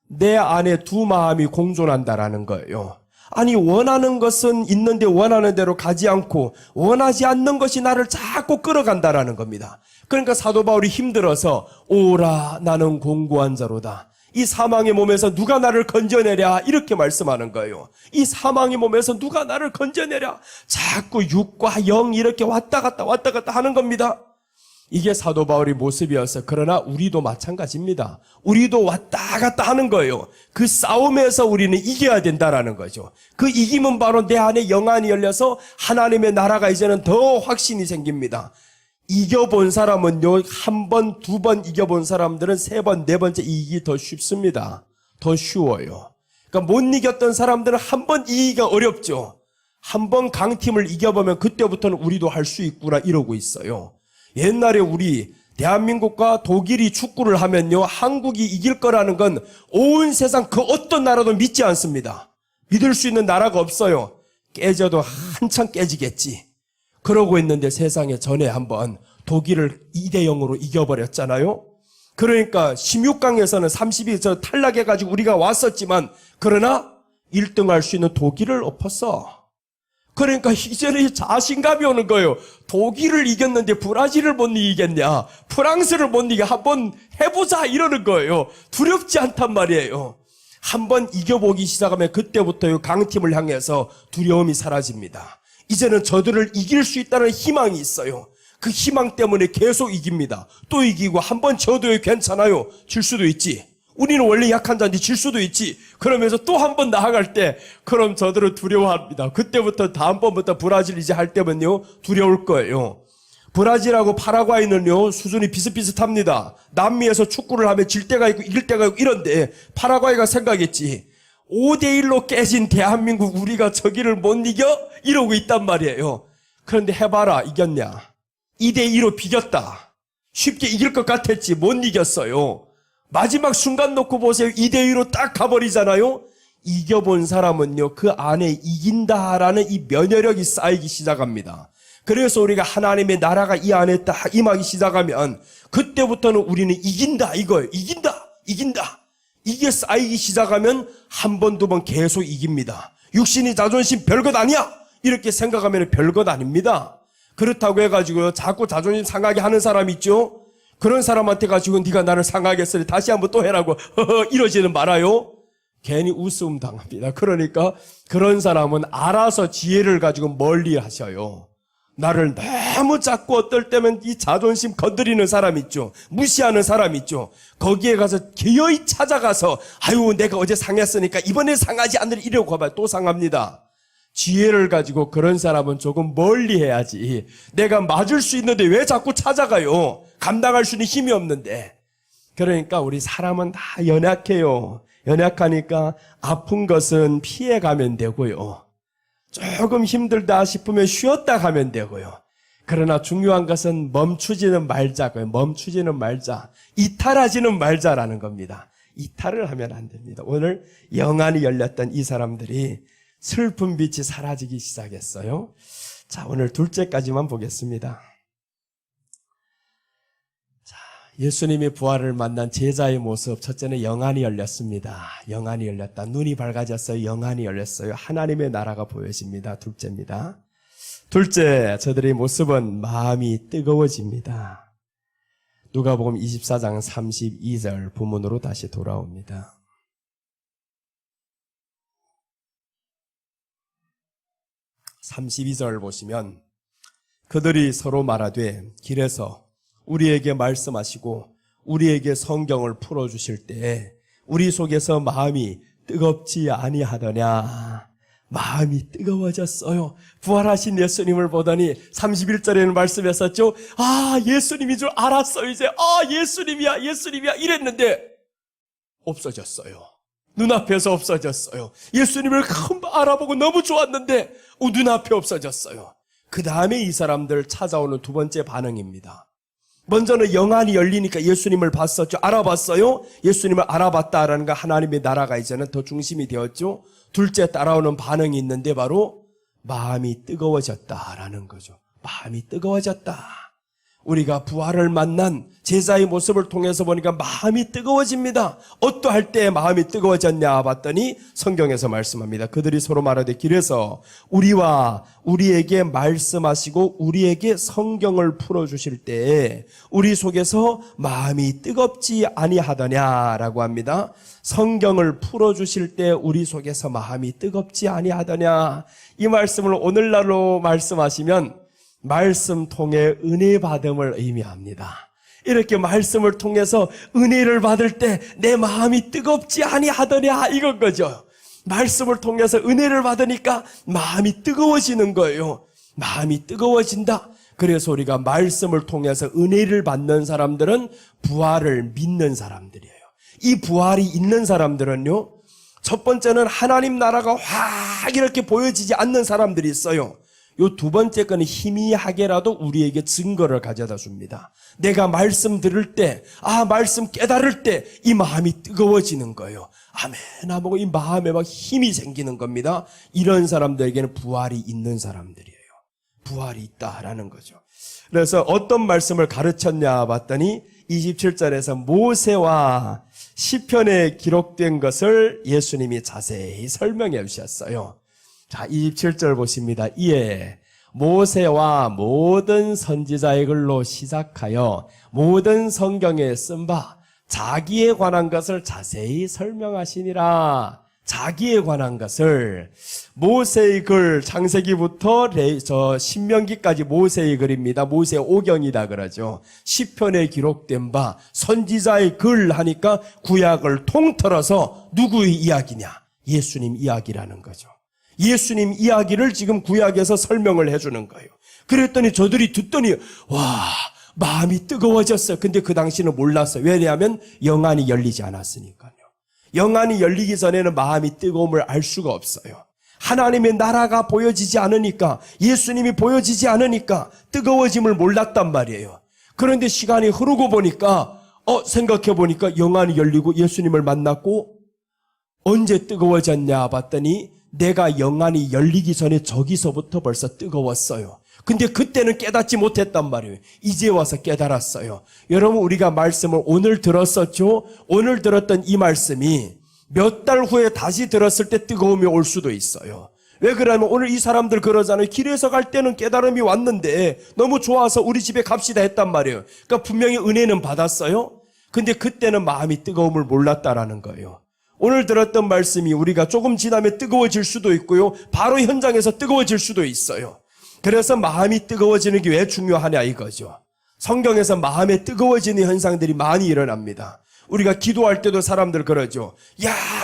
Speaker 1: 내 안에 두 마음이 공존한다라는 거예요. 아니, 원하는 것은 있는데 원하는 대로 가지 않고 원하지 않는 것이 나를 자꾸 끌어간다라는 겁니다. 그러니까 사도 바울이 힘들어서 오라 나는 공고한 자로다, 이 사망의 몸에서 누가 나를 건져내랴, 이렇게 말씀하는 거예요. 이 사망의 몸에서 누가 나를 건져내랴, 자꾸 육과 영 이렇게 왔다 갔다 하는 겁니다. 이게 사도 바울의 모습이어서, 그러나 우리도 마찬가지입니다. 우리도 왔다 갔다 하는 거예요. 그 싸움에서 우리는 이겨야 된다라는 거죠. 그 이김은 바로 내 안에 영안이 열려서 하나님의 나라가 이제는 더 확신이 생깁니다. 이겨본 사람은요, 한 번, 두 번 이겨본 사람들은 세 번, 네 번째 이기기 더 쉽습니다. 더 쉬워요. 그러니까 못 이겼던 사람들은 한 번 이기기가 어렵죠. 한 번 강팀을 이겨보면 그때부터는 우리도 할 수 있구나 이러고 있어요. 옛날에 우리 대한민국과 독일이 축구를 하면요, 한국이 이길 거라는 건 온 세상 그 어떤 나라도 믿지 않습니다. 믿을 수 있는 나라가 없어요. 깨져도 한참 깨지겠지. 그러고 있는데 세상에 전에 한번 독일을 2대0으로 이겨버렸잖아요. 그러니까 16강에서는 32에서 탈락해가지고 우리가 왔었지만, 그러나 1등 할 수 있는 독일을 엎었어. 그러니까 이제는 자신감이 오는 거예요. 독일을 이겼는데 브라질을 못 이기겠냐, 프랑스를 못 이겨, 한번 해보자 이러는 거예요. 두렵지 않단 말이에요. 한번 이겨보기 시작하면 그때부터 강팀을 향해서 두려움이 사라집니다. 이제는 저들을 이길 수 있다는 희망이 있어요. 그 희망 때문에 계속 이깁니다. 또 이기고, 한번 져도 괜찮아요. 질 수도 있지. 우리는 원래 약한 자인데 질 수도 있지. 그러면서 또 한 번 나아갈 때, 그럼 저들은 두려워합니다. 그때부터 다음번부터 브라질 이제 할 때면요, 두려울 거예요. 브라질하고 파라과이는요, 수준이 비슷비슷합니다. 남미에서 축구를 하면 질 때가 있고 이길 때가 있고 이런데, 파라과이가 생각했지, 5대1로 깨진 대한민국 우리가 저기를 못 이겨? 이러고 있단 말이에요. 그런데 해봐라, 이겼냐? 2대2로 비겼다. 쉽게 이길 것 같았지, 못 이겼어요. 마지막 순간 놓고 보세요. 2대2로 딱 가버리잖아요. 이겨본 사람은요, 그 안에 이긴다라는 이 면역력이 쌓이기 시작합니다. 그래서 우리가 하나님의 나라가 이 안에 딱 임하기 시작하면 그때부터는 우리는 이긴다 이거예요. 이긴다. 이게 쌓이기 시작하면 한 번, 두 번 계속 이깁니다. 육신이 자존심 별것 아니야 이렇게 생각하면 별것 아닙니다. 그렇다고 해가지고 자꾸 자존심 상하게 하는 사람 있죠? 그런 사람한테 가지고 네가 나를 상하게 했으니 다시 한번 또 해라고 이러지는 말아요. 괜히 웃음 당합니다. 그러니까 그런 사람은 알아서 지혜를 가지고 멀리 하셔요. 나를 너무 자꾸 어떨 때면 이 자존심 건드리는 사람 있죠. 무시하는 사람 있죠. 거기에 가서 기어이 찾아가서 아유 내가 어제 상했으니까 이번에 상하지 않으려 이러고 가봐요. 또 상합니다. 지혜를 가지고 그런 사람은 조금 멀리 해야지. 내가 맞을 수 있는데 왜 자꾸 찾아가요? 감당할 수 있는 힘이 없는데. 그러니까 우리 사람은 다 연약해요. 연약하니까 아픈 것은 피해가면 되고요. 조금 힘들다 싶으면 쉬었다 가면 되고요. 그러나 중요한 것은 멈추지는 말자고요. 멈추지는 말자. 이탈하지는 말자라는 겁니다. 이탈을 하면 안 됩니다. 오늘 영안이 열렸던 이 사람들이 슬픈 빛이 사라지기 시작했어요. 자, 오늘 둘째까지만 보겠습니다. 자, 예수님의 부활을 만난 제자의 모습. 첫째는 영안이 열렸습니다. 영안이 열렸다. 눈이 밝아졌어요. 영안이 열렸어요. 하나님의 나라가 보여집니다. 둘째입니다. 둘째, 저들의 모습은 마음이 뜨거워집니다. 누가복음 24장 32절 부문으로 다시 돌아옵니다. 32절 보시면 그들이 서로 말하되 길에서 우리에게 말씀하시고 우리에게 성경을 풀어주실 때에 우리 속에서 마음이 뜨겁지 아니하더냐. 마음이 뜨거워졌어요. 부활하신 예수님을 보더니 31절에는 말씀했었죠. 아, 예수님인 줄 알았어. 이제 예수님이야 이랬는데 없어졌어요. 눈앞에서 없어졌어요. 예수님을 알아보고 너무 좋았는데 눈앞에 없어졌어요. 그 다음에 이 사람들 찾아오는 두 번째 반응입니다. 먼저는 영안이 열리니까 예수님을 봤었죠. 알아봤어요. 예수님을 알아봤다라는 거, 하나님의 나라가 이제는 더 중심이 되었죠. 둘째 따라오는 반응이 있는데 바로 마음이 뜨거워졌다라는 거죠. 마음이 뜨거워졌다. 우리가 부활을 만난 제자의 모습을 통해서 보니까 마음이 뜨거워집니다. 어떠할 때 마음이 뜨거워졌냐 봤더니 성경에서 말씀합니다. 그들이 서로 말하되 길에서 우리와 우리에게 말씀하시고 우리에게 성경을 풀어주실 때에 우리 속에서 마음이 뜨겁지 아니하더냐라고 합니다. 성경을 풀어주실 때 우리 속에서 마음이 뜨겁지 아니하더냐. 이 말씀을 오늘날로 말씀하시면 말씀 통해 은혜 받음을 의미합니다. 이렇게 말씀을 통해서 은혜를 받을 때 내 마음이 뜨겁지 아니하더냐 이건 거죠. 말씀을 통해서 은혜를 받으니까 마음이 뜨거워지는 거예요. 마음이 뜨거워진다. 그래서 우리가 말씀을 통해서 은혜를 받는 사람들은 부활을 믿는 사람들이에요. 이 부활이 있는 사람들은요, 첫 번째는 하나님 나라가 확 이렇게 보여지지 않는 사람들이 있어요. 요 두 번째 거는 희미하게라도 우리에게 증거를 가져다 줍니다. 내가 말씀 들을 때, 말씀 깨달을 때 이 마음이 뜨거워지는 거예요. 아멘 하고 이 마음에 막 힘이 생기는 겁니다. 이런 사람들에게는 부활이 있는 사람들이에요. 부활이 있다라는 거죠. 그래서 어떤 말씀을 가르쳤냐 봤더니 27절에서 모세와 시편에 기록된 것을 예수님이 자세히 설명해 주셨어요. 자, 27절 보십니다. 이에 모세와 모든 선지자의 글로 시작하여 모든 성경에 쓴 바 자기에 관한 것을 자세히 설명하시니라. 자기에 관한 것을 모세의 글, 창세기부터 신명기까지 모세의 글입니다. 모세 오경이다 그러죠. 시편에 기록된 바 선지자의 글 하니까 구약을 통틀어서 누구의 이야기냐? 예수님 이야기라는 거죠. 예수님 이야기를 지금 구약에서 설명을 해주는 거예요. 그랬더니 저들이 듣더니 마음이 뜨거워졌어요. 근데 그 당시는 몰랐어요. 왜냐하면 영안이 열리지 않았으니까요. 영안이 열리기 전에는 마음이 뜨거움을 알 수가 없어요. 하나님의 나라가 보여지지 않으니까, 예수님이 보여지지 않으니까 뜨거워짐을 몰랐단 말이에요. 그런데 시간이 흐르고 보니까 생각해 보니까 영안이 열리고 예수님을 만났고 언제 뜨거워졌냐 봤더니 내가 영안이 열리기 전에 저기서부터 벌써 뜨거웠어요. 근데 그때는 깨닫지 못했단 말이에요. 이제 와서 깨달았어요. 여러분, 우리가 말씀을 오늘 들었었죠? 오늘 들었던 이 말씀이 몇 달 후에 다시 들었을 때 뜨거움이 올 수도 있어요. 왜 그러냐면 오늘 이 사람들 그러잖아요. 길에서 갈 때는 깨달음이 왔는데 너무 좋아서 우리 집에 갑시다 했단 말이에요. 그러니까 분명히 은혜는 받았어요. 근데 그때는 마음이 뜨거움을 몰랐다라는 거예요. 오늘 들었던 말씀이 우리가 조금 지나면 뜨거워질 수도 있고요. 바로 현장에서 뜨거워질 수도 있어요. 그래서 마음이 뜨거워지는 게 왜 중요하냐 이거죠. 성경에서 마음에 뜨거워지는 현상들이 많이 일어납니다. 우리가 기도할 때도 사람들 그러죠.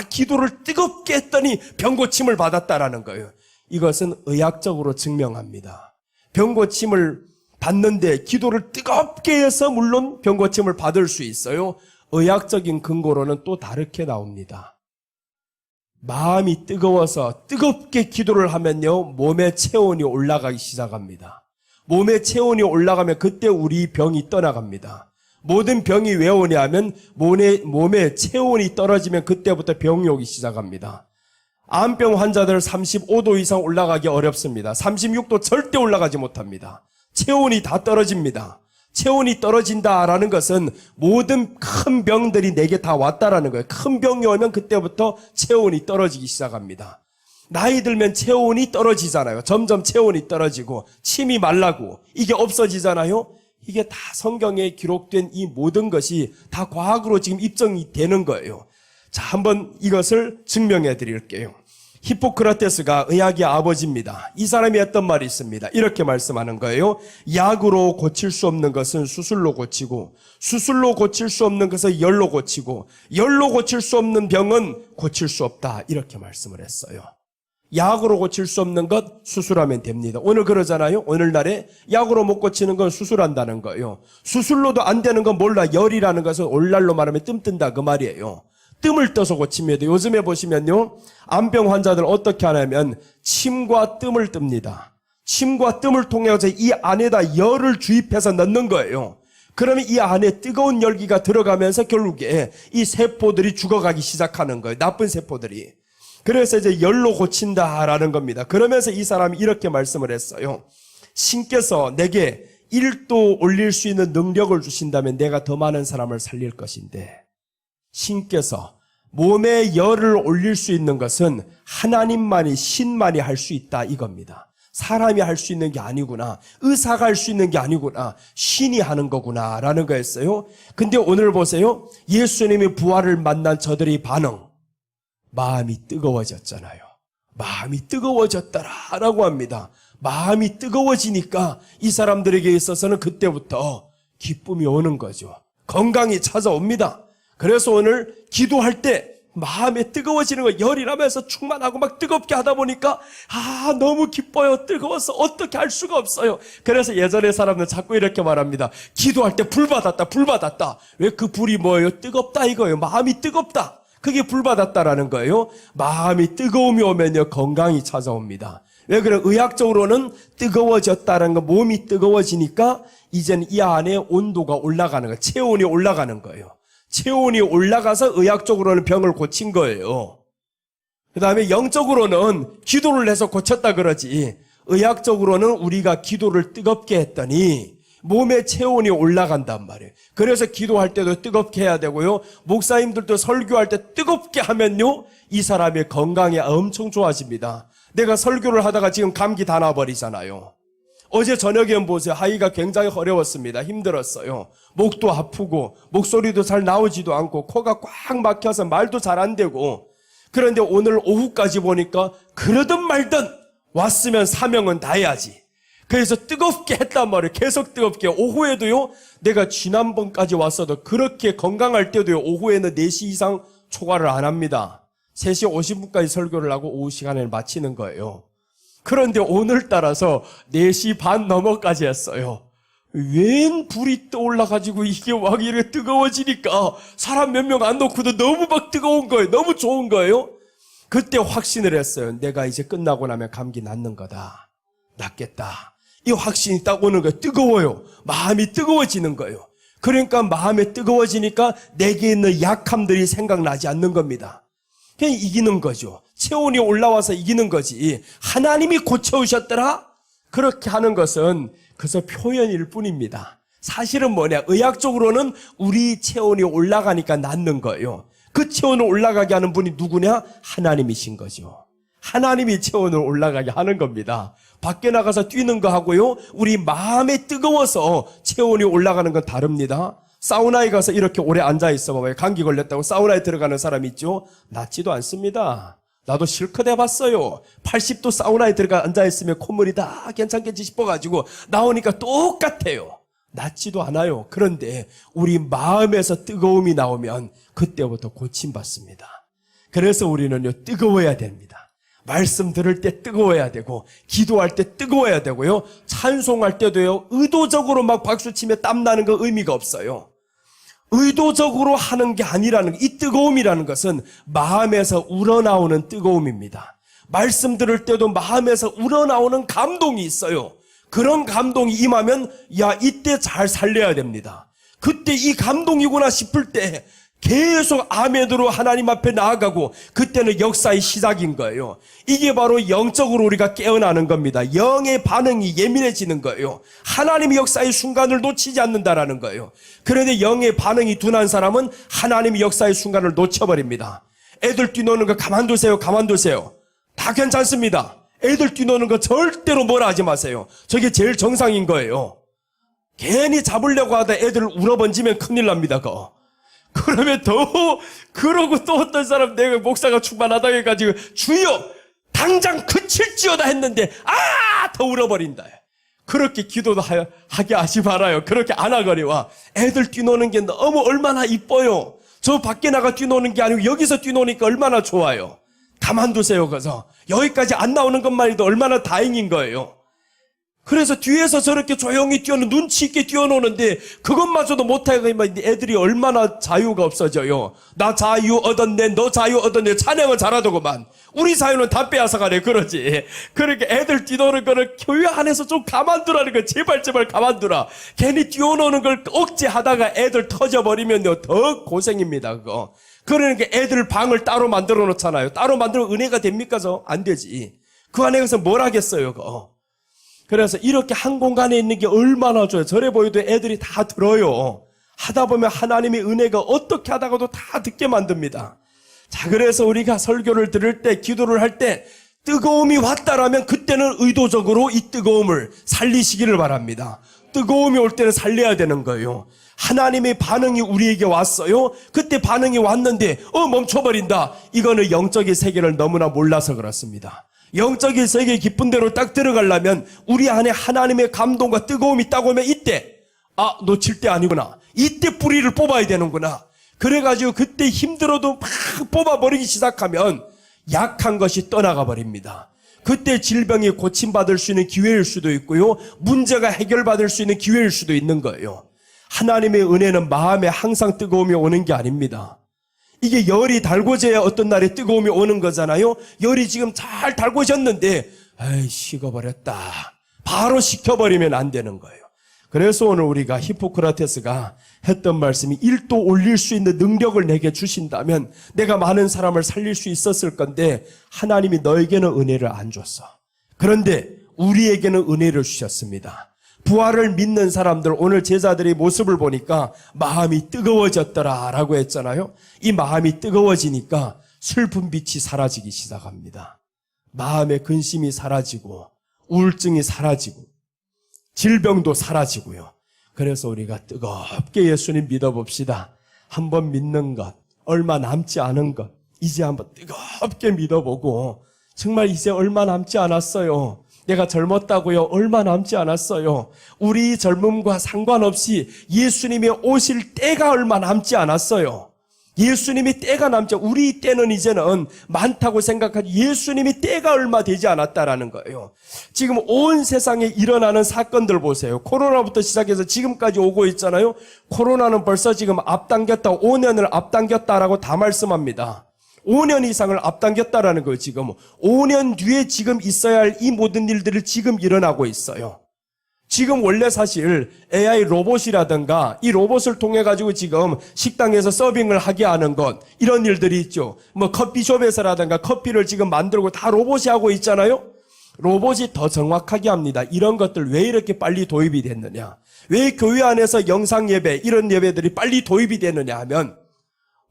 Speaker 1: 기도를 뜨겁게 했더니 병고침을 받았다라는 거예요. 이것은 의학적으로 증명합니다. 병고침을 받는데 기도를 뜨겁게 해서 물론 병고침을 받을 수 있어요. 의학적인 근거로는 또 다르게 나옵니다. 마음이 뜨거워서 뜨겁게 기도를 하면요, 몸의 체온이 올라가기 시작합니다. 몸의 체온이 올라가면 그때 우리 병이 떠나갑니다. 모든 병이 왜 오냐면 몸의 체온이 떨어지면 그때부터 병이 오기 시작합니다. 암병 환자들 35도 이상 올라가기 어렵습니다. 36도 절대 올라가지 못합니다. 체온이 다 떨어집니다. 체온이 떨어진다라는 것은 모든 큰 병들이 내게 다 왔다라는 거예요. 큰 병이 오면 그때부터 체온이 떨어지기 시작합니다. 나이 들면 체온이 떨어지잖아요. 점점 체온이 떨어지고 침이 말라고 이게 없어지잖아요. 이게 다 성경에 기록된 이 모든 것이 다 과학으로 지금 입증이 되는 거예요. 자, 한번 이것을 증명해 드릴게요. 히포크라테스가 의학의 아버지입니다. 이 사람이 했던 말이 있습니다. 이렇게 말씀하는 거예요. 약으로 고칠 수 없는 것은 수술로 고치고, 수술로 고칠 수 없는 것은 열로 고치고, 열로 고칠 수 없는 병은 고칠 수 없다. 이렇게 말씀을 했어요. 약으로 고칠 수 없는 것 수술하면 됩니다. 오늘 그러잖아요. 오늘날에 약으로 못 고치는 건 수술한다는 거예요. 수술로도 안 되는 건 몰라. 열이라는 것은 오늘날로 말하면 뜸 뜬다 그 말이에요. 뜸을 떠서 고칩니다. 요즘에 보시면요, 암병 환자들 어떻게 하냐면 침과 뜸을 뜹니다. 침과 뜸을 통해서 이 안에다 열을 주입해서 넣는 거예요. 그러면 이 안에 뜨거운 열기가 들어가면서 결국에 이 세포들이 죽어가기 시작하는 거예요. 나쁜 세포들이. 그래서 이제 열로 고친다라는 겁니다. 그러면서 이 사람이 이렇게 말씀을 했어요. 신께서 내게 1도 올릴 수 있는 능력을 주신다면 내가 더 많은 사람을 살릴 것인데, 신께서 몸에 열을 올릴 수 있는 것은 하나님만이, 신만이 할 수 있다 이겁니다. 사람이 할 수 있는 게 아니구나. 의사가 할 수 있는 게 아니구나. 신이 하는 거구나 라는 거였어요. 근데 오늘 보세요. 예수님이 부활을 만난 저들의 반응. 마음이 뜨거워졌잖아요. 마음이 뜨거워졌다라고 합니다. 마음이 뜨거워지니까 이 사람들에게 있어서는 그때부터 기쁨이 오는 거죠. 건강이 찾아옵니다. 그래서 오늘 기도할 때 마음에 뜨거워지는 거, 열이 나면서 충만하고 막 뜨겁게 하다 보니까 너무 기뻐요. 뜨거워서 어떻게 할 수가 없어요. 그래서 예전에 사람들 자꾸 이렇게 말합니다. 기도할 때 불 받았다, 불 받았다. 왜 그 불이 뭐예요? 뜨겁다 이거예요. 마음이 뜨겁다. 그게 불 받았다라는 거예요. 마음이 뜨거움이 오면요, 건강이 찾아옵니다. 왜 그래? 의학적으로는 뜨거워졌다는 거, 몸이 뜨거워지니까 이제는 이 안에 온도가 올라가는 거예요. 체온이 올라가는 거예요. 체온이 올라가서 의학적으로는 병을 고친 거예요. 그 다음에 영적으로는 기도를 해서 고쳤다 그러지, 의학적으로는 우리가 기도를 뜨겁게 했더니 몸의 체온이 올라간단 말이에요. 그래서 기도할 때도 뜨겁게 해야 되고요. 목사님들도 설교할 때 뜨겁게 하면요, 이 사람의 건강이 엄청 좋아집니다. 내가 설교를 하다가 지금 감기 다 나버리잖아요. 어제 저녁에 보세요. 하기가 굉장히 어려웠습니다. 힘들었어요. 목도 아프고 목소리도 잘 나오지도 않고 코가 꽉 막혀서 말도 잘 안 되고. 그런데 오늘 오후까지 보니까 그러든 말든 왔으면 사명은 다해야지. 그래서 뜨겁게 했단 말이에요. 계속 뜨겁게. 오후에도요, 내가 지난번까지 왔어도 그렇게 건강할 때도요, 오후에는 4시 이상 초과를 안 합니다. 3시 50분까지 설교를 하고 오후 시간을 마치는 거예요. 그런데 오늘따라서 4시 반 넘어까지 했어요. 웬 불이 떠올라가지고 이게 막 이렇게 뜨거워지니까 사람 몇 명 안 놓고도 너무 막 뜨거운 거예요. 너무 좋은 거예요. 그때 확신을 했어요. 내가 이제 끝나고 나면 감기 낫는 거다. 낫겠다. 이 확신이 딱 오는 거예요. 뜨거워요. 마음이 뜨거워지는 거예요. 그러니까 마음이 뜨거워지니까 내게 있는 약함들이 생각나지 않는 겁니다. 그냥 이기는 거죠. 체온이 올라와서 이기는 거지. 하나님이 고쳐오셨더라? 그렇게 하는 것은 그저 표현일 뿐입니다. 사실은 뭐냐? 의학적으로는 우리 체온이 올라가니까 낫는 거예요. 그 체온을 올라가게 하는 분이 누구냐? 하나님이신 거죠. 하나님이 체온을 올라가게 하는 겁니다. 밖에 나가서 뛰는 거 하고요, 우리 마음에 뜨거워서 체온이 올라가는 건 다릅니다. 사우나에 가서 이렇게 오래 앉아있어 봐봐요. 감기 걸렸다고 사우나에 들어가는 사람 있죠? 낫지도 않습니다. 나도 실컷 해봤어요. 80도 사우나에 들어가 앉아있으면 콧물이 다 괜찮겠지 싶어가지고 나오니까 똑같아요. 낫지도 않아요. 그런데 우리 마음에서 뜨거움이 나오면 그때부터 고침받습니다. 그래서 우리는요, 뜨거워야 됩니다. 말씀 들을 때 뜨거워야 되고, 기도할 때 뜨거워야 되고요, 찬송할 때도요, 의도적으로 막 박수치며 땀나는 거 의미가 없어요. 의도적으로 하는 게 아니라는, 이 뜨거움이라는 것은 마음에서 우러나오는 뜨거움입니다. 말씀 들을 때도 마음에서 우러나오는 감동이 있어요. 그런 감동이 임하면, 야, 이때 잘 살려야 됩니다. 그때 이 감동이구나 싶을 때 계속 아멘으로 하나님 앞에 나아가고, 그때는 역사의 시작인 거예요. 이게 바로 영적으로 우리가 깨어나는 겁니다. 영의 반응이 예민해지는 거예요. 하나님의 역사의 순간을 놓치지 않는다라는 거예요. 그런데 영의 반응이 둔한 사람은 하나님의 역사의 순간을 놓쳐버립니다. 애들 뛰노는 거 가만두세요. 가만두세요. 다 괜찮습니다. 애들 뛰노는 거 절대로 뭐라 하지 마세요. 저게 제일 정상인 거예요. 괜히 잡으려고 하다 애들 울어번지면 큰일 납니다. 그러면 그러고 또 어떤 사람, 내가 목사가 충만하다고 해가지고, 주여, 당장 그칠지어다 했는데 더 울어버린다. 그렇게 기도도 하게 하지 말아요. 그렇게 안 하거니와 애들 뛰노는 게 너무 얼마나 이뻐요. 저 밖에 나가 뛰노는 게 아니고 여기서 뛰노니까 얼마나 좋아요. 가만두세요. 그래서 여기까지 안 나오는 것만 해도 얼마나 다행인 거예요. 그래서 뒤에서 저렇게 조용히 눈치 있게 뛰어노는데 그것마저도 못하게 애들이 얼마나 자유가 없어져요. 나 자유 얻었네, 너 자유 얻었네. 찬양은 잘하더구만. 우리 자유는 다 빼앗아가네. 그러지. 그렇게 애들 뛰노는 거를 교회 안에서 좀 가만두라는 거. 제발 가만두라. 괜히 뛰어노는 걸 억제하다가 애들 터져버리면요 더 고생입니다. 그거. 그러니까 애들 방을 따로 만들어 놓잖아요. 따로 만들면 은혜가 됩니까? 안 되지. 그 안에서 뭘 하겠어요. 그거. 그래서 이렇게 한 공간에 있는 게 얼마나 좋아요. 저래 보여도 애들이 다 들어요. 하다 보면 하나님의 은혜가 어떻게 하다가도 다 듣게 만듭니다. 자, 그래서 우리가 설교를 들을 때, 기도를 할 때 뜨거움이 왔다라면 그때는 의도적으로 이 뜨거움을 살리시기를 바랍니다. 뜨거움이 올 때는 살려야 되는 거예요. 하나님의 반응이 우리에게 왔어요. 그때 반응이 왔는데 멈춰버린다. 이거는 영적인 세계를 너무나 몰라서 그렇습니다. 영적인 세계의 깊은 데로 딱 들어가려면 우리 안에 하나님의 감동과 뜨거움이 있다고 하면 이때 놓칠 때 아니구나. 이때 뿌리를 뽑아야 되는구나. 그래가지고 그때 힘들어도 막 뽑아버리기 시작하면 약한 것이 떠나가 버립니다. 그때 질병이 고침받을 수 있는 기회일 수도 있고요. 문제가 해결받을 수 있는 기회일 수도 있는 거예요. 하나님의 은혜는 마음에 항상 뜨거움이 오는 게 아닙니다. 이게 열이 달궈져야 어떤 날에 뜨거움이 오는 거잖아요. 열이 지금 잘 달궈졌는데 식어버렸다. 바로 식혀버리면 안 되는 거예요. 그래서 오늘 우리가 히포크라테스가 했던 말씀이 1도 올릴 수 있는 능력을 내게 주신다면 내가 많은 사람을 살릴 수 있었을 건데 하나님이 너에게는 은혜를 안 줬어. 그런데 우리에게는 은혜를 주셨습니다. 부활을 믿는 사람들, 오늘 제자들의 모습을 보니까 마음이 뜨거워졌더라라고 했잖아요. 이 마음이 뜨거워지니까 슬픈 빛이 사라지기 시작합니다. 마음의 근심이 사라지고 우울증이 사라지고 질병도 사라지고요. 그래서 우리가 뜨겁게 예수님 믿어봅시다. 한번 믿는 것, 얼마 남지 않은 것, 이제 한번 뜨겁게 믿어보고 정말 이제 얼마 남지 않았어요. 내가 젊었다고요? 얼마 남지 않았어요. 우리 젊음과 상관없이 예수님이 오실 때가 얼마 남지 않았어요. 예수님이 때가 남지, 우리 때는 이제는 많다고 생각하지 예수님이 때가 얼마 되지 않았다라는 거예요. 지금 온 세상에 일어나는 사건들 보세요. 코로나부터 시작해서 지금까지 오고 있잖아요. 코로나는 벌써 지금 앞당겼다, 5년을 앞당겼다라고 다 말씀합니다. 5년 이상을 앞당겼다라는 거예요. 지금 5년 뒤에 지금 있어야 할 이 모든 일들이 지금 일어나고 있어요. 지금 원래 사실 AI 로봇이라든가 이 로봇을 통해 가지고 지금 식당에서 서빙을 하게 하는 것, 이런 일들이 있죠. 커피숍에서라든가 커피를 지금 만들고 다 로봇이 하고 있잖아요. 로봇이 더 정확하게 합니다. 이런 것들 왜 이렇게 빨리 도입이 됐느냐, 왜 교회 안에서 영상 예배 이런 예배들이 빨리 도입이 됐느냐 하면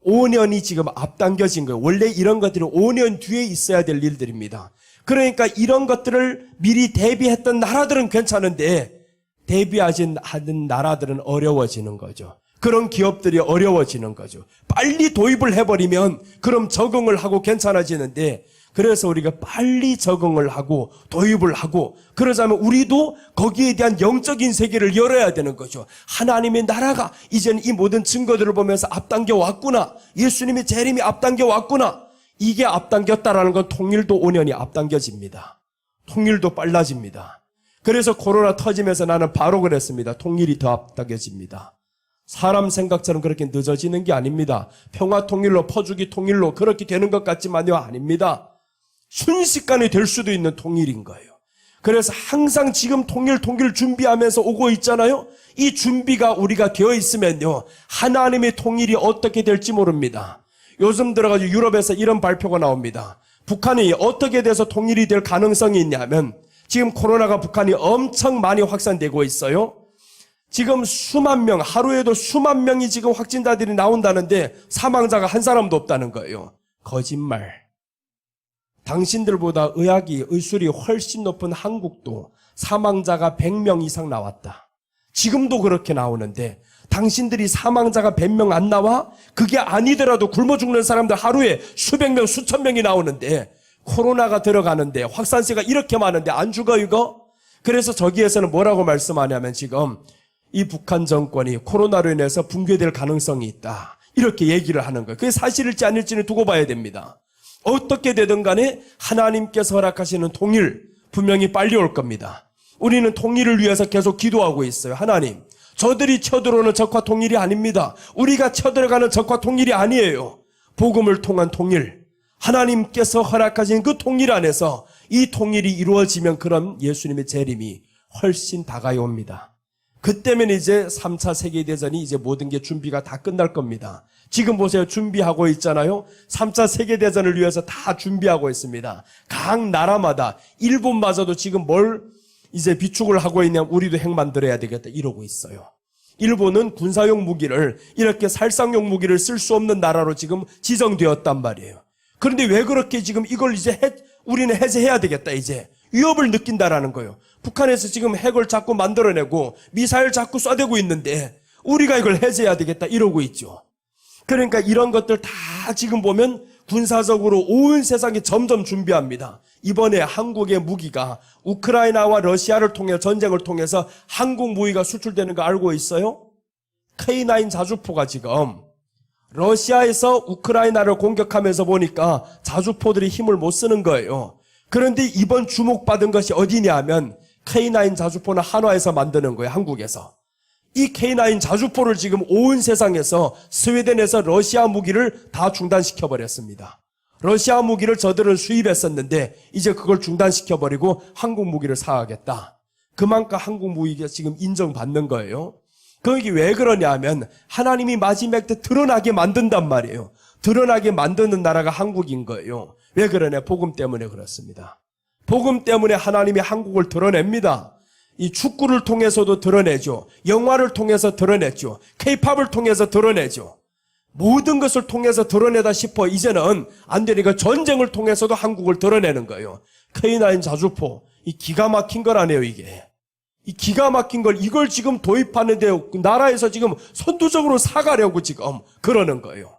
Speaker 1: 5년이 지금 앞당겨진 거예요. 원래 이런 것들이 5년 뒤에 있어야 될 일들입니다. 그러니까 이런 것들을 미리 대비했던 나라들은 괜찮은데 대비하지 않은 나라들은 어려워지는 거죠. 그런 기업들이 어려워지는 거죠. 빨리 도입을 해버리면 그럼 적응을 하고 괜찮아지는데, 그래서 우리가 빨리 적응을 하고 도입을 하고 그러자면 우리도 거기에 대한 영적인 세계를 열어야 되는 거죠. 하나님의 나라가 이제는 이 모든 증거들을 보면서 앞당겨 왔구나. 예수님의 재림이 앞당겨 왔구나. 이게 앞당겼다라는 건 통일도 5년이 앞당겨집니다. 통일도 빨라집니다. 그래서 코로나 터지면서 나는 바로 그랬습니다. 통일이 더 앞당겨집니다. 사람 생각처럼 그렇게 늦어지는 게 아닙니다. 평화 통일로, 퍼주기 통일로 그렇게 되는 것 같지만요, 아닙니다. 순식간에 될 수도 있는 통일인 거예요. 그래서 항상 지금 통일 준비하면서 오고 있잖아요. 이 준비가 우리가 되어 있으면요, 하나님의 통일이 어떻게 될지 모릅니다. 요즘 들어가지고 유럽에서 이런 발표가 나옵니다. 북한이 어떻게 돼서 통일이 될 가능성이 있냐면, 지금 코로나가 북한이 엄청 많이 확산되고 있어요. 지금 수만 명, 하루에도 수만 명이 지금 확진자들이 나온다는데 사망자가 한 사람도 없다는 거예요. 거짓말. 당신들보다 의술이 훨씬 높은 한국도 사망자가 100명 이상 나왔다. 지금도 그렇게 나오는데 당신들이 사망자가 100명 안 나와? 그게 아니더라도 굶어 죽는 사람들 하루에 수백 명, 수천 명이 나오는데 코로나가 들어가는데 확산세가 이렇게 많은데 안 죽어 이거? 그래서 저기에서는 뭐라고 말씀하냐면 지금 이 북한 정권이 코로나로 인해서 붕괴될 가능성이 있다. 이렇게 얘기를 하는 거예요. 그게 사실일지 아닐지는 두고 봐야 됩니다. 어떻게 되든 간에 하나님께서 허락하시는 통일 분명히 빨리 올 겁니다. 우리는 통일을 위해서 계속 기도하고 있어요. 하나님, 저들이 쳐들어오는 적과 통일이 아닙니다. 우리가 쳐들어가는 적과 통일이 아니에요. 복음을 통한 통일, 하나님께서 허락하신 그 통일 안에서 이 통일이 이루어지면 그럼 예수님의 재림이 훨씬 다가이 옵니다. 그때면 이제 3차 세계대전이 이제 모든 게 준비가 다 끝날 겁니다. 지금 보세요. 준비하고 있잖아요. 3차 세계대전을 위해서 다 준비하고 있습니다. 각 나라마다 일본마저도 지금 뭘 이제 비축을 하고 있냐면 우리도 핵 만들어야 되겠다 이러고 있어요. 일본은 군사용 무기를 이렇게 살상용 무기를 쓸 수 없는 나라로 지금 지정되었단 말이에요. 그런데 왜 그렇게 지금 이걸 이제 우리는 해제해야 되겠다 이제 위협을 느낀다라는 거예요. 북한에서 지금 핵을 자꾸 만들어내고 미사일 자꾸 쏴대고 있는데 우리가 이걸 해제해야 되겠다 이러고 있죠. 그러니까 이런 것들 다 지금 보면 군사적으로 온 세상이 점점 준비합니다. 이번에 한국의 무기가 우크라이나와 러시아를 통해 전쟁을 통해서 한국 무기가 수출되는 거 알고 있어요? K9 자주포가 지금 러시아에서 우크라이나를 공격하면서 보니까 자주포들이 힘을 못 쓰는 거예요. 그런데 이번 주목받은 것이 어디냐 하면 K9 자주포는 한화에서 만드는 거예요. 한국에서. 이 K9 자주포를 지금 온 세상에서 스웨덴에서 러시아 무기를 다 중단시켜버렸습니다. 러시아 무기를 저들은 수입했었는데 이제 그걸 중단시켜버리고 한국 무기를 사가겠다. 그만큼 한국 무기가 지금 인정받는 거예요. 그게 왜 그러냐 하면 하나님이 마지막 때 드러나게 만든단 말이에요. 드러나게 만드는 나라가 한국인 거예요. 왜 그러냐? 복음 때문에 그렇습니다. 복음 때문에 하나님이 한국을 드러냅니다. 이 축구를 통해서도 드러내죠. 영화를 통해서 드러냈죠. K-팝을 통해서 드러내죠. 모든 것을 통해서 드러내다 싶어 이제는 안 되니까 전쟁을 통해서도 한국을 드러내는 거예요. K9 자주포, 이 기가 막힌 거라네요 이게. 이 기가 막힌 걸 이걸 지금 도입하는데 나라에서 지금 선두적으로 사가려고 지금 그러는 거예요.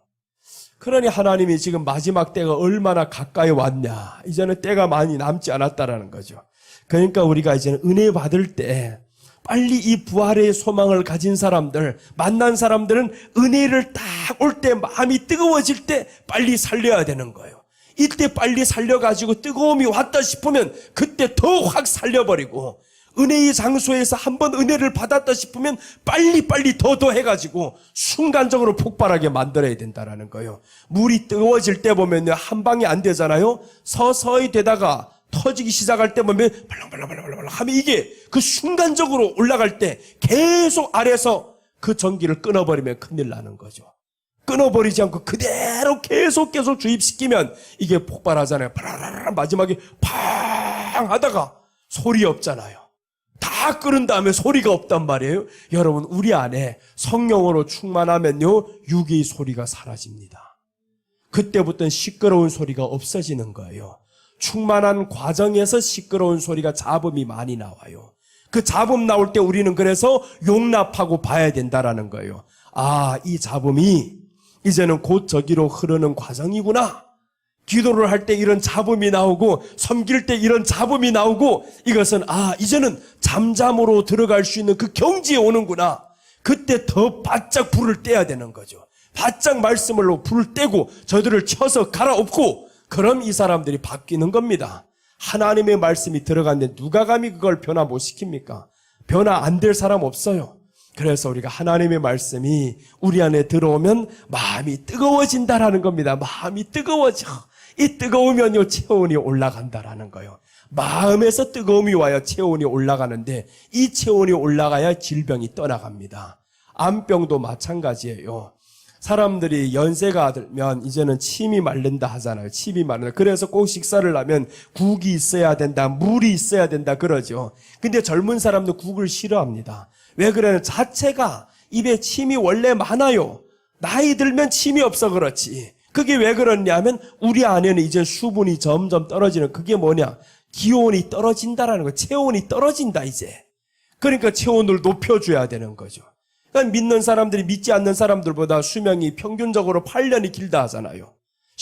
Speaker 1: 그러니 하나님이 지금 마지막 때가 얼마나 가까이 왔냐. 이제는 때가 많이 남지 않았다라는 거죠. 그러니까 우리가 이제는 은혜 받을 때 빨리 이 부활의 소망을 가진 사람들, 만난 사람들은 은혜를 딱 올 때 마음이 뜨거워질 때 빨리 살려야 되는 거예요. 이때 빨리 살려가지고 뜨거움이 왔다 싶으면 그때 더 확 살려버리고 은혜의 장소에서 한번 은혜를 받았다 싶으면 빨리빨리 더 해가지고 순간적으로 폭발하게 만들어야 된다는 거예요. 물이 뜨거워질 때 보면요. 한 방에 안 되잖아요. 서서히 되다가 터지기 시작할 때 보면 발랑발랑발랑발랑 하면 이게 그 순간적으로 올라갈 때 계속 아래서 그 전기를 끊어버리면 큰일 나는 거죠. 끊어버리지 않고 그대로 계속 주입시키면 이게 폭발하잖아요. 파라라라 마지막에 팡 하다가 소리 없잖아요. 다 끓은 다음에 소리가 없단 말이에요. 여러분 우리 안에 성령으로 충만하면요 육의 소리가 사라집니다. 그때부터는 시끄러운 소리가 없어지는 거예요. 충만한 과정에서 시끄러운 소리가 잡음이 많이 나와요. 그 잡음 나올 때 우리는 그래서 용납하고 봐야 된다라는 거예요. 아, 이 잡음이 이제는 곧 저기로 흐르는 과정이구나. 기도를 할 때 이런 잡음이 나오고 섬길 때 이런 잡음이 나오고 이것은 이제는 잠잠으로 들어갈 수 있는 그 경지에 오는구나. 그때 더 바짝 불을 떼야 되는 거죠. 바짝 말씀으로 불을 떼고 저들을 쳐서 갈아엎고 그럼 이 사람들이 바뀌는 겁니다. 하나님의 말씀이 들어갔는데 누가 감히 그걸 변화 못 시킵니까? 변화 안 될 사람 없어요. 그래서 우리가 하나님의 말씀이 우리 안에 들어오면 마음이 뜨거워진다라는 겁니다. 마음이 뜨거워져. 이 뜨거우면요 체온이 올라간다라는 거예요. 마음에서 뜨거움이 와야 체온이 올라가는데 이 체온이 올라가야 질병이 떠나갑니다. 암병도 마찬가지예요. 사람들이 연세가 들면 이제는 침이 마른다 하잖아요. 침이 마른다. 그래서 꼭 식사를 하면 국이 있어야 된다, 물이 있어야 된다 그러죠. 근데 젊은 사람도 국을 싫어합니다. 왜 그러냐면 자체가 입에 침이 원래 많아요. 나이 들면 침이 없어 그렇지. 그게 왜 그러냐면 우리 안에는 이제 수분이 점점 떨어지는 그게 뭐냐? 기온이 떨어진다라는 거예요. 체온이 떨어진다 이제. 그러니까 체온을 높여줘야 되는 거죠. 그러니까 믿는 사람들이 믿지 않는 사람들보다 수명이 평균적으로 8년이 길다 하잖아요.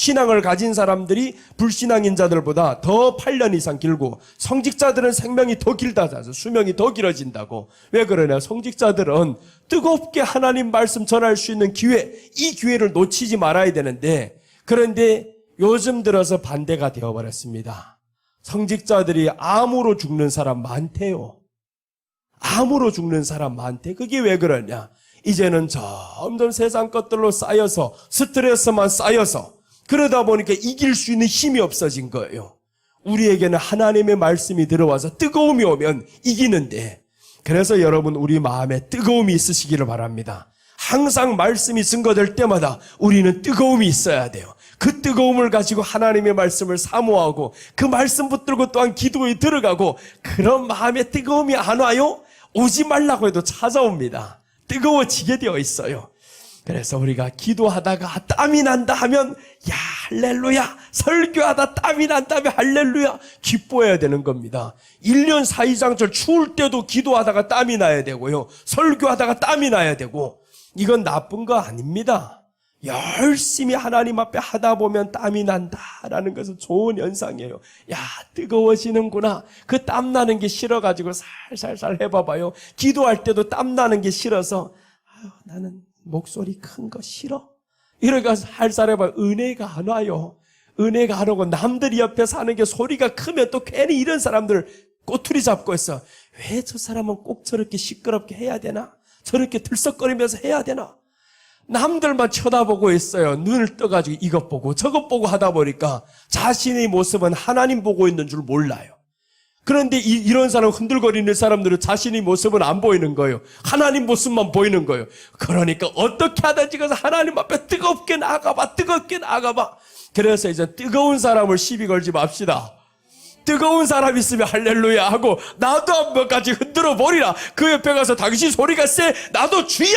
Speaker 1: 신앙을 가진 사람들이 불신앙인 자들보다 더 8년 이상 길고 성직자들은 생명이 더 길다자서 수명이 더 길어진다고. 왜 그러냐? 성직자들은 뜨겁게 하나님 말씀 전할 수 있는 기회, 이 기회를 놓치지 말아야 되는데, 그런데 요즘 들어서 반대가 되어버렸습니다. 성직자들이 암으로 죽는 사람 많대요. 암으로 죽는 사람 많대. 그게 왜 그러냐? 이제는 점점 세상 것들로 쌓여서 스트레스만 쌓여서 그러다 보니까 이길 수 있는 힘이 없어진 거예요. 우리에게는 하나님의 말씀이 들어와서 뜨거움이 오면 이기는데, 그래서 여러분 우리 마음에 뜨거움이 있으시기를 바랍니다. 항상 말씀이 증거될 때마다 우리는 뜨거움이 있어야 돼요. 그 뜨거움을 가지고 하나님의 말씀을 사모하고 그 말씀 붙들고 또한 기도에 들어가고, 그런 마음에 뜨거움이 안 와요? 오지 말라고 해도 찾아옵니다. 뜨거워지게 되어 있어요. 그래서 우리가 기도하다가 땀이 난다 하면 야 할렐루야, 설교하다 땀이 난다면 할렐루야, 기뻐해야 되는 겁니다. 1년 4이상절 추울 때도 기도하다가 땀이 나야 되고요, 설교하다가 땀이 나야 되고, 이건 나쁜 거 아닙니다. 열심히 하나님 앞에 하다 보면 땀이 난다라는 것은 좋은 현상이에요. 야, 뜨거워지는구나. 그 땀 나는 게 싫어가지고 살살살 해봐봐요. 기도할 때도 땀 나는 게 싫어서 나는 목소리 큰 거 싫어, 이래가서 살살 해봐요. 은혜가 안 와요. 은혜가 안 오고 남들이 옆에 사는 게 소리가 크면 또 괜히 이런 사람들 꼬투리 잡고 있어. 왜 저 사람은 꼭 저렇게 시끄럽게 해야 되나? 저렇게 들썩거리면서 해야 되나? 남들만 쳐다보고 있어요. 눈을 떠가지고 이것 보고 저것 보고 하다 보니까 자신의 모습은 하나님 보고 있는 줄 몰라요. 그런데 이런 사람, 흔들거리는 사람들은 자신의 모습은 안 보이는 거예요. 하나님 모습만 보이는 거예요. 그러니까 어떻게 하든지 가서 하나님 앞에 뜨겁게 나가봐, 뜨겁게 나가봐. 그래서 이제 뜨거운 사람을 시비 걸지 맙시다. 뜨거운 사람 있으면 할렐루야 하고 나도 한번 같이 흔들어 버리라. 그 옆에 가서 당신 소리가 세, 나도 주여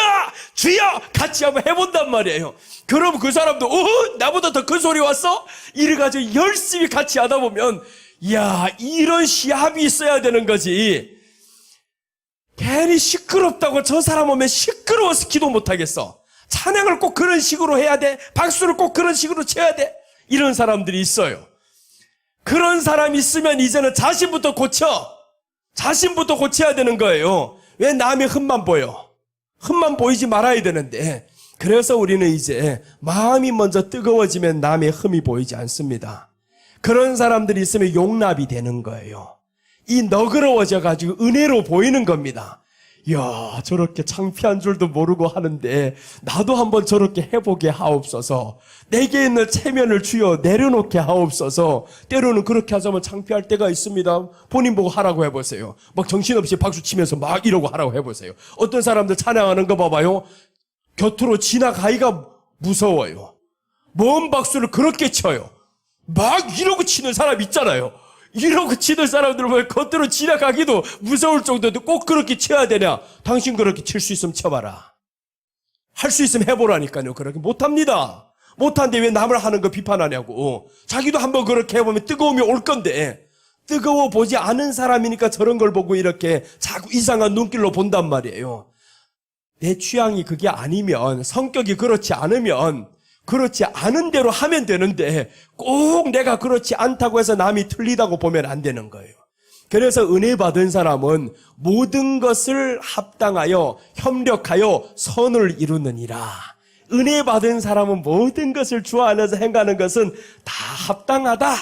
Speaker 1: 주여 같이 한번 해본단 말이에요. 그럼 그 사람도 나보다 더 큰 소리 왔어? 이래가지고 열심히 같이 하다 보면, 야, 이런 시합이 있어야 되는 거지. 괜히 시끄럽다고 저 사람 오면 시끄러워서 기도 못하겠어. 찬양을 꼭 그런 식으로 해야 돼, 박수를 꼭 그런 식으로 쳐야 돼, 이런 사람들이 있어요. 그런 사람 있으면 이제는 자신부터 고쳐야 되는 거예요. 왜 남의 흠만 보여? 흠만 보이지 말아야 되는데. 그래서 우리는 이제 마음이 먼저 뜨거워지면 남의 흠이 보이지 않습니다. 그런 사람들이 있으면 용납이 되는 거예요. 이 너그러워져 가지고 은혜로 보이는 겁니다. 이야, 저렇게 창피한 줄도 모르고 하는데 나도 한번 저렇게 해보게 하옵소서. 내게 있는 체면을 주여 내려놓게 하옵소서. 때로는 그렇게 하자면 창피할 때가 있습니다. 본인 보고 하라고 해보세요. 막 정신없이 박수치면서 막 이러고 하라고 해보세요. 어떤 사람들 찬양하는 거 봐봐요. 곁으로 지나가기가 무서워요. 먼 박수를 그렇게 쳐요. 막 이러고 치는 사람 있잖아요. 이러고 치는 사람들 보면 겉으로 지나가기도 무서울 정도인데 꼭 그렇게 쳐야 되냐? 당신 그렇게 칠 수 있으면 쳐봐라. 할 수 있으면 해보라니까요. 그렇게 못합니다. 못하는데 왜 남을 하는 거 비판하냐고. 자기도 한번 그렇게 해보면 뜨거움이 올 건데, 뜨거워 보지 않은 사람이니까 저런 걸 보고 이렇게 자꾸 이상한 눈길로 본단 말이에요. 내 취향이 그게 아니면, 성격이 그렇지 않으면 그렇지 않은 대로 하면 되는데, 꼭 내가 그렇지 않다고 해서 남이 틀리다고 보면 안 되는 거예요. 그래서 은혜 받은 사람은 모든 것을 합당하여 협력하여 선을 이루느니라. 은혜 받은 사람은 모든 것을 주 안에서 행하는 것은 다 합당하다.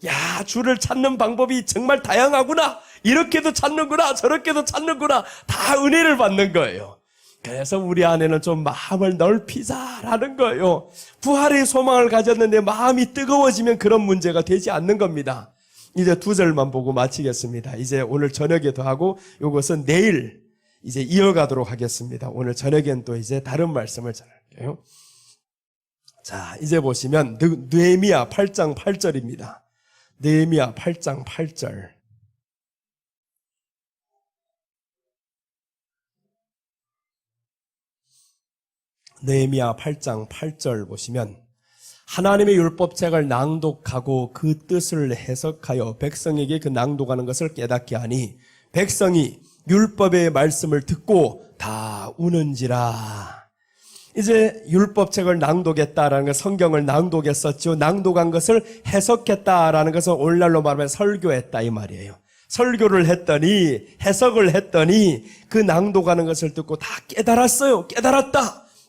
Speaker 1: 야, 주를 찾는 방법이 정말 다양하구나. 이렇게도 찾는구나, 저렇게도 찾는구나. 다 은혜를 받는 거예요. 그래서 우리 안에는 좀 마음을 넓히자라는 거예요. 부활의 소망을 가졌는데 마음이 뜨거워지면 그런 문제가 되지 않는 겁니다. 이제 2절만 보고 마치겠습니다. 이제 오늘 저녁에도 하고 이것은 내일 이제 이어가도록 하겠습니다. 오늘 저녁엔 또 이제 다른 말씀을 전할게요. 자, 이제 보시면 느헤미야 8장 8절입니다. 느헤미야 8장 8절. 느헤미야 8장 8절 보시면, 하나님의 율법책을 낭독하고 그 뜻을 해석하여 백성에게 그 낭독하는 것을 깨닫게 하니 백성이 율법의 말씀을 듣고 다 우는지라. 이제 율법책을 낭독했다라는 것, 성경을 낭독했었죠. 낭독한 것을 해석했다라는 것은 오늘날로 말하면 설교했다 이 말이에요. 설교를 했더니, 해석을 했더니 그 낭독하는 것을 듣고 다 깨달았어요.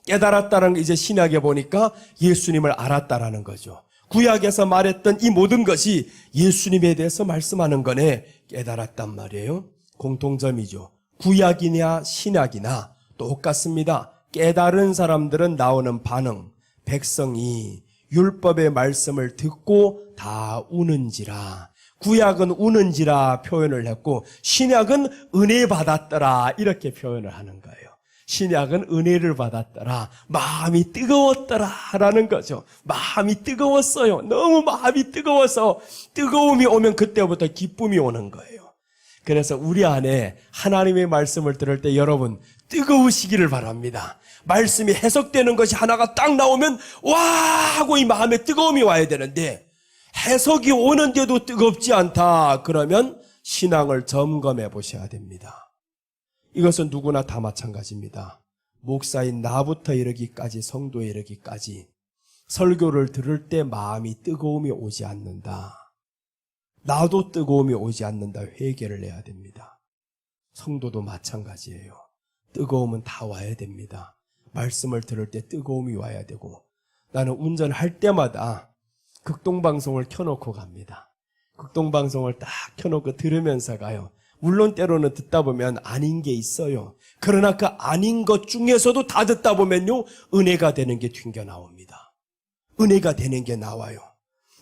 Speaker 1: 깨달았다는 게 이제 신약에 보니까 예수님을 알았다라는 거죠. 구약에서 말했던 이 모든 것이 예수님에 대해서 말씀하는 거네. 깨달았단 말이에요. 공통점이죠. 구약이냐 신약이나 똑같습니다. 깨달은 사람들은 나오는 반응, 백성이 율법의 말씀을 듣고 다 우는지라. 구약은 우는지라 표현을 했고 신약은 은혜 받았더라 이렇게 표현을 하는 거예요. 신약은 은혜를 받았더라, 마음이 뜨거웠더라라는 거죠. 마음이 뜨거웠어요. 너무 마음이 뜨거워서 뜨거움이 오면 그때부터 기쁨이 오는 거예요. 그래서 우리 안에 하나님의 말씀을 들을 때 여러분 뜨거우시기를 바랍니다. 말씀이 해석되는 것이 하나가 딱 나오면 와 하고 이 마음에 뜨거움이 와야 되는데 해석이 오는데도 뜨겁지 않다. 그러면 신앙을 점검해 보셔야 됩니다. 이것은 누구나 다 마찬가지입니다. 목사인 나부터 이르기까지, 성도에 이르기까지 설교를 들을 때 마음이 뜨거움이 오지 않는다. 나도 뜨거움이 오지 않는다. 회개를 해야 됩니다. 성도도 마찬가지예요. 뜨거움은 다 와야 됩니다. 말씀을 들을 때 뜨거움이 와야 되고, 나는 운전할 때마다 극동방송을 켜놓고 갑니다. 극동방송을 딱 켜놓고 들으면서 가요. 물론 때로는 듣다 보면 아닌 게 있어요. 그러나 그 아닌 것 중에서도 다 듣다 보면요, 은혜가 되는 게 튕겨나옵니다. 은혜가 되는 게 나와요.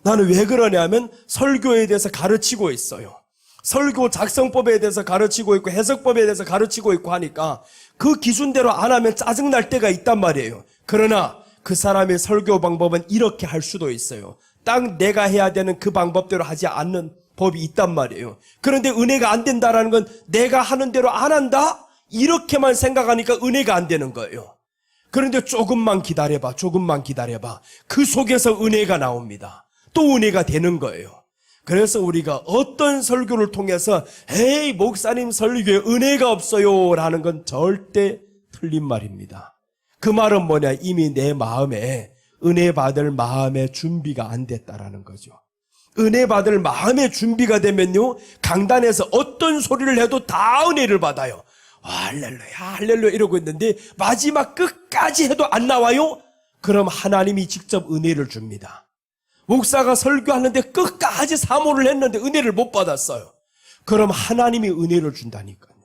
Speaker 1: 나는 왜 그러냐면 설교에 대해서 가르치고 있어요. 설교 작성법에 대해서 가르치고 있고 해석법에 대해서 가르치고 있고 하니까 그 기준대로 안 하면 짜증날 때가 있단 말이에요. 그러나 그 사람의 설교 방법은 이렇게 할 수도 있어요. 딱 내가 해야 되는 그 방법대로 하지 않는 법이 있단 말이에요. 그런데 은혜가 안 된다라는 건 내가 하는 대로 안 한다? 이렇게만 생각하니까 은혜가 안 되는 거예요. 그런데 조금만 기다려봐. 그 속에서 은혜가 나옵니다. 또 은혜가 되는 거예요. 그래서 우리가 어떤 설교를 통해서 에이 목사님 설교에 은혜가 없어요 라는 건 절대 틀린 말입니다. 그 말은 뭐냐, 이미 내 마음에 은혜 받을 마음의 준비가 안 됐다라는 거죠. 은혜 받을 마음의 준비가 되면요, 강단에서 어떤 소리를 해도 다 은혜를 받아요. 할렐루야 할렐루야 이러고 있는데 마지막 끝까지 해도 안 나와요? 그럼 하나님이 직접 은혜를 줍니다. 목사가 설교하는데 끝까지 사모를 했는데 은혜를 못 받았어요. 그럼 하나님이 은혜를 준다니까요.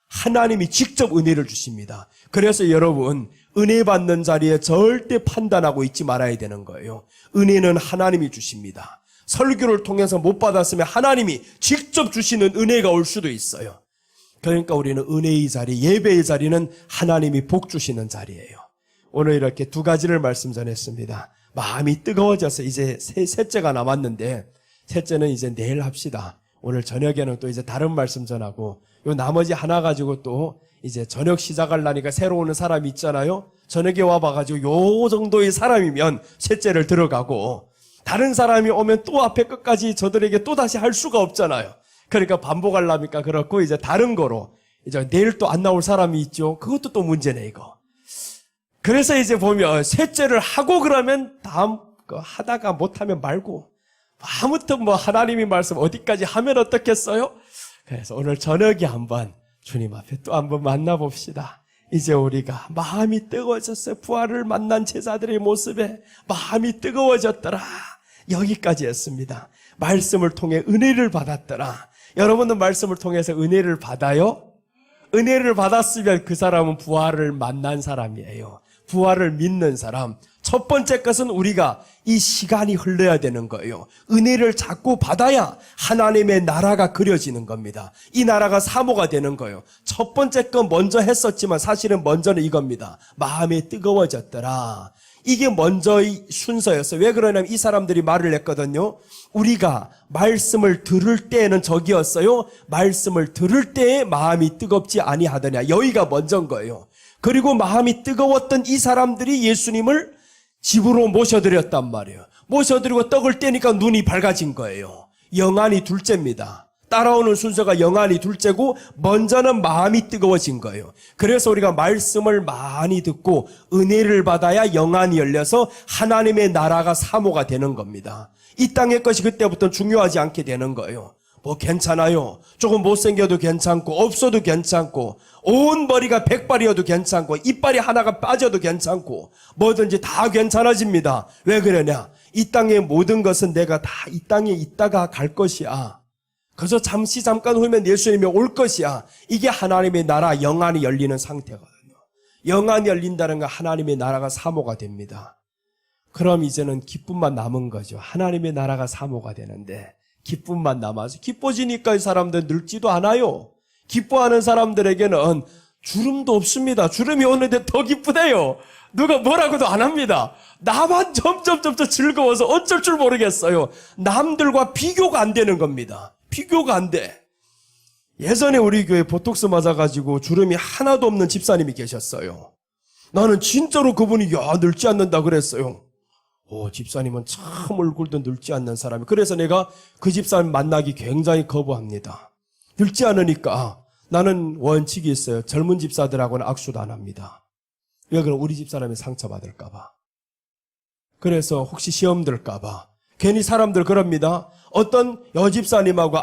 Speaker 1: 하나님이 직접 은혜를 주십니다. 그래서 여러분, 은혜 받는 자리에 절대 판단하고 있지 말아야 되는 거예요. 은혜는 하나님이 주십니다. 설교를 통해서 못 받았으면 하나님이 직접 주시는 은혜가 올 수도 있어요. 그러니까 우리는 은혜의 자리, 예배의 자리는 하나님이 복 주시는 자리예요. 오늘 이렇게 두 가지를 말씀 전했습니다. 마음이 뜨거워져서 이제 셋째가 남았는데, 셋째는 이제 내일 합시다. 오늘 저녁에는 또 이제 다른 말씀 전하고, 요 나머지 하나 가지고 또 이제 저녁 시작하려니까 새로 오는 사람이 있잖아요. 저녁에 와봐가지고 요 정도의 사람이면 셋째를 들어가고, 다른 사람이 오면 또 앞에 끝까지 저들에게 또 다시 할 수가 없잖아요. 그러니까 반복하려니까 그렇고, 이제 다른 거로 이제 내일 또 안 나올 사람이 있죠. 그것도 또 문제네 이거. 그래서 이제 보면 셋째를 하고 그러면 다음 거 하다가 못하면 말고, 아무튼 뭐 하나님이 말씀 어디까지 하면 어떻겠어요? 그래서 오늘 저녁에 한번 주님 앞에 또 한번 만나봅시다. 이제 우리가 마음이 뜨거워졌어요. 부활을 만난 제자들의 모습에 마음이 뜨거워졌더라. 여기까지 했습니다. 말씀을 통해 은혜를 받았더라. 여러분은 말씀을 통해서 은혜를 받아요? 은혜를 받았으면 그 사람은 부활을 만난 사람이에요. 부활을 믿는 사람. 첫 번째 것은 우리가 이 시간이 흘러야 되는 거예요. 은혜를 자꾸 받아야 하나님의 나라가 그려지는 겁니다. 이 나라가 사모가 되는 거예요. 첫 번째 건 먼저 했었지만 사실은 먼저는 이겁니다. 마음이 뜨거워졌더라. 이게 먼저의 순서였어요. 왜 그러냐면 이 사람들이 말을 했거든요. 우리가 말씀을 들을 때에는 저기였어요. 말씀을 들을 때에 마음이 뜨겁지 아니하더냐. 여기가 먼저인 거예요. 그리고 마음이 뜨거웠던 이 사람들이 예수님을 집으로 모셔드렸단 말이에요. 모셔드리고 떡을 떼니까 눈이 밝아진 거예요. 영안이 둘째입니다. 따라오는 순서가 영안이 둘째고 먼저는 마음이 뜨거워진 거예요. 그래서 우리가 말씀을 많이 듣고 은혜를 받아야 영안이 열려서 하나님의 나라가 사모가 되는 겁니다. 이 땅의 것이 그때부터 중요하지 않게 되는 거예요. 뭐 괜찮아요. 조금 못생겨도 괜찮고 없어도 괜찮고 온 머리가 100발이어도 괜찮고 이빨이 하나가 빠져도 괜찮고 뭐든지 다 괜찮아집니다. 왜 그러냐? 이 땅의 모든 것은 내가 다 이 땅에 있다가 갈 것이야. 그래서 잠깐 후면 예수님이 올 것이야. 이게 하나님의 나라 영안이 열리는 상태거든요. 영안이 열린다는 건 하나님의 나라가 사모가 됩니다. 그럼 이제는 기쁨만 남은 거죠. 하나님의 나라가 사모가 되는데 기쁨만 남아서 기뻐지니까 이 사람들 늙지도 않아요. 기뻐하는 사람들에게는 주름도 없습니다. 주름이 오는데 더 기쁘대요. 누가 뭐라고도 안 합니다. 나만 점점 즐거워서 어쩔 줄 모르겠어요. 남들과 비교가 안 되는 겁니다. 비교가 안 돼. 예전에 우리 교회 보톡스 맞아가지고 주름이 하나도 없는 집사님이 계셨어요. 나는 진짜로 그분이 늙지 않는다 그랬어요. 집사님은 참 얼굴도 늙지 않는 사람이. 그래서 내가 그 집사님 만나기 굉장히 거부합니다. 늙지 않으니까 나는 원칙이 있어요. 젊은 집사들하고는 악수도 안 합니다. 왜 그럼 우리 집사람이 상처받을까 봐. 그래서 혹시 시험 들까 봐. 괜히 사람들 그럽니다. 어떤 여집사님하고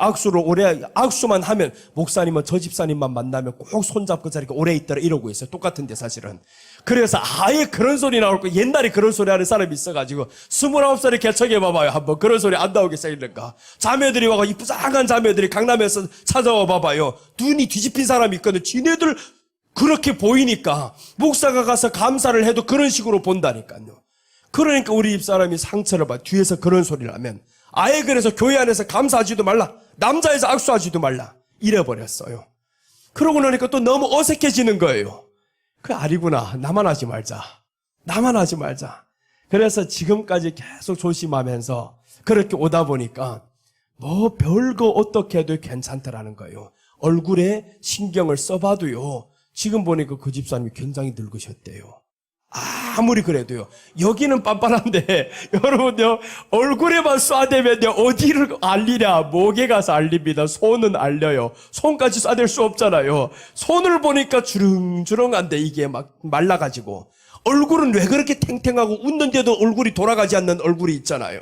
Speaker 1: 악수만 하면 목사님은 저 집사님만 만나면 꼭 손잡고 자리에 오래 있더라 이러고 있어요. 똑같은데 사실은. 그래서 아예 그런 소리 나올 거. 옛날에 그런 소리 하는 사람이 있어가지고 29살에 개척해 봐봐요. 한번 그런 소리 안 나오게 생길까. 자매들이 와가 이쁘장한 자매들이 강남에서 찾아와 봐봐요. 눈이 뒤집힌 사람이 있거든. 지네들 그렇게 보이니까 목사가 가서 감사를 해도 그런 식으로 본다니까요. 그러니까 우리 집사람이 상처를 받아. 뒤에서 그런 소리를 하면 아예 그래서 교회 안에서 감사하지도 말라. 남자에서 악수하지도 말라. 이래버렸어요. 그러고 나니까 또 너무 어색해지는 거예요. 아니구나. 나만 하지 말자. 그래서 지금까지 계속 조심하면서 그렇게 오다 보니까 뭐 별거 어떻게 해도 괜찮더라는 거예요. 얼굴에 신경을 써봐도요. 지금 보니까 그 집사님이 굉장히 늙으셨대요. 아무리 그래도요. 여기는 빤빤한데 여러분요. 얼굴에만 쏴대면요. 어디를 알리냐. 목에 가서 알립니다. 손은 알려요. 손까지 쏴댈 수 없잖아요. 손을 보니까 주렁주렁한데 이게 막 말라가지고. 얼굴은 왜 그렇게 탱탱하고 웃는데도 얼굴이 돌아가지 않는 얼굴이 있잖아요.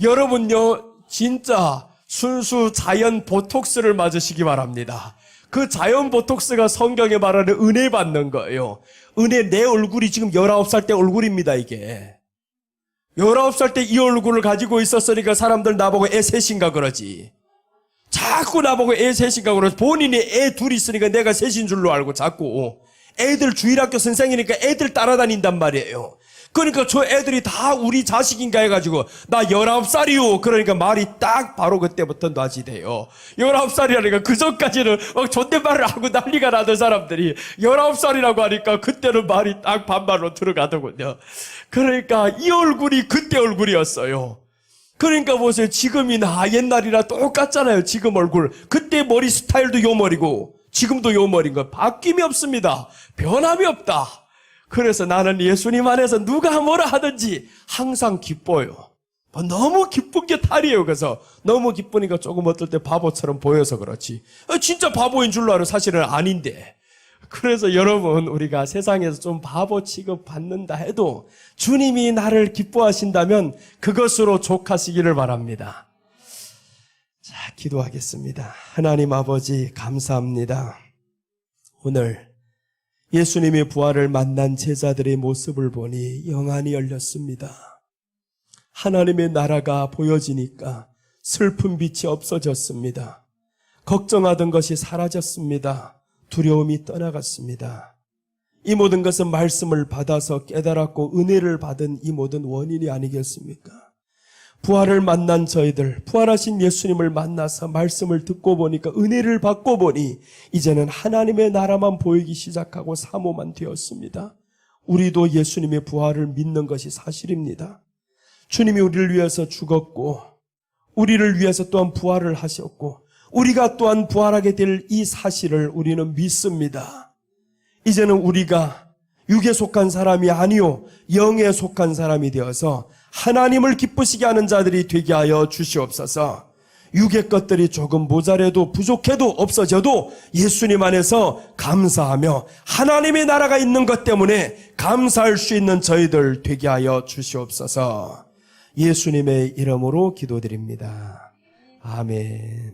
Speaker 1: 여러분요. 진짜 순수 자연 보톡스를 맞으시기 바랍니다. 그 자연 보톡스가 성경에 말하는 은혜 받는 거예요. 은혜, 내 얼굴이 지금 19살 때 얼굴입니다, 이게. 19살 때 이 얼굴을 가지고 있었으니까 사람들 나보고 애 셋인가 그러지. 자꾸 나보고 애 셋인가 그러지. 본인이 애 둘 있으니까 내가 셋인 줄로 알고 자꾸. 애들 주일학교 선생이니까 애들 따라다닌단 말이에요. 그러니까 저 애들이 다 우리 자식인가 해가지고 나 19살이요. 그러니까 말이 딱 바로 그때부터 놔지대요. 19살이라니까 그전까지는 막 존댓말을 하고 난리가 나던 사람들이 19살이라고 하니까 그때는 말이 딱 반말로 들어가더군요. 그러니까 이 얼굴이 그때 얼굴이었어요. 그러니까 보세요. 지금이나 옛날이나 똑같잖아요. 지금 얼굴. 그때 머리 스타일도 요 머리고 지금도 요 머리인 거 바뀜이 없습니다. 변함이 없다. 그래서 나는 예수님 안에서 누가 뭐라 하든지 항상 기뻐요. 너무 기쁜 게 탈이에요. 그래서 너무 기쁘니까 조금 어떨 때 바보처럼 보여서 그렇지. 진짜 바보인 줄로 알아. 사실은 아닌데. 그래서 여러분 우리가 세상에서 좀 바보 취급 받는다 해도 주님이 나를 기뻐하신다면 그것으로 족하시기를 바랍니다. 자, 기도하겠습니다. 하나님 아버지 감사합니다. 오늘 예수님의 부활을 만난 제자들의 모습을 보니 영안이 열렸습니다. 하나님의 나라가 보여지니까 슬픈 빛이 없어졌습니다. 걱정하던 것이 사라졌습니다. 두려움이 떠나갔습니다. 이 모든 것은 말씀을 받아서 깨달았고 은혜를 받은 이 모든 원인이 아니겠습니까? 부활을 만난 저희들, 부활하신 예수님을 만나서 말씀을 듣고 보니까 은혜를 받고 보니 이제는 하나님의 나라만 보이기 시작하고 사모만 되었습니다. 우리도 예수님의 부활을 믿는 것이 사실입니다. 주님이 우리를 위해서 죽었고 우리를 위해서 또한 부활을 하셨고 우리가 또한 부활하게 될 이 사실을 우리는 믿습니다. 이제는 우리가 육에 속한 사람이 아니요 영에 속한 사람이 되어서 하나님을 기쁘시게 하는 자들이 되게 하여 주시옵소서. 육의 것들이 조금 모자라도 부족해도 없어져도 예수님 안에서 감사하며 하나님의 나라가 있는 것 때문에 감사할 수 있는 저희들 되게 하여 주시옵소서. 예수님의 이름으로 기도드립니다. 아멘.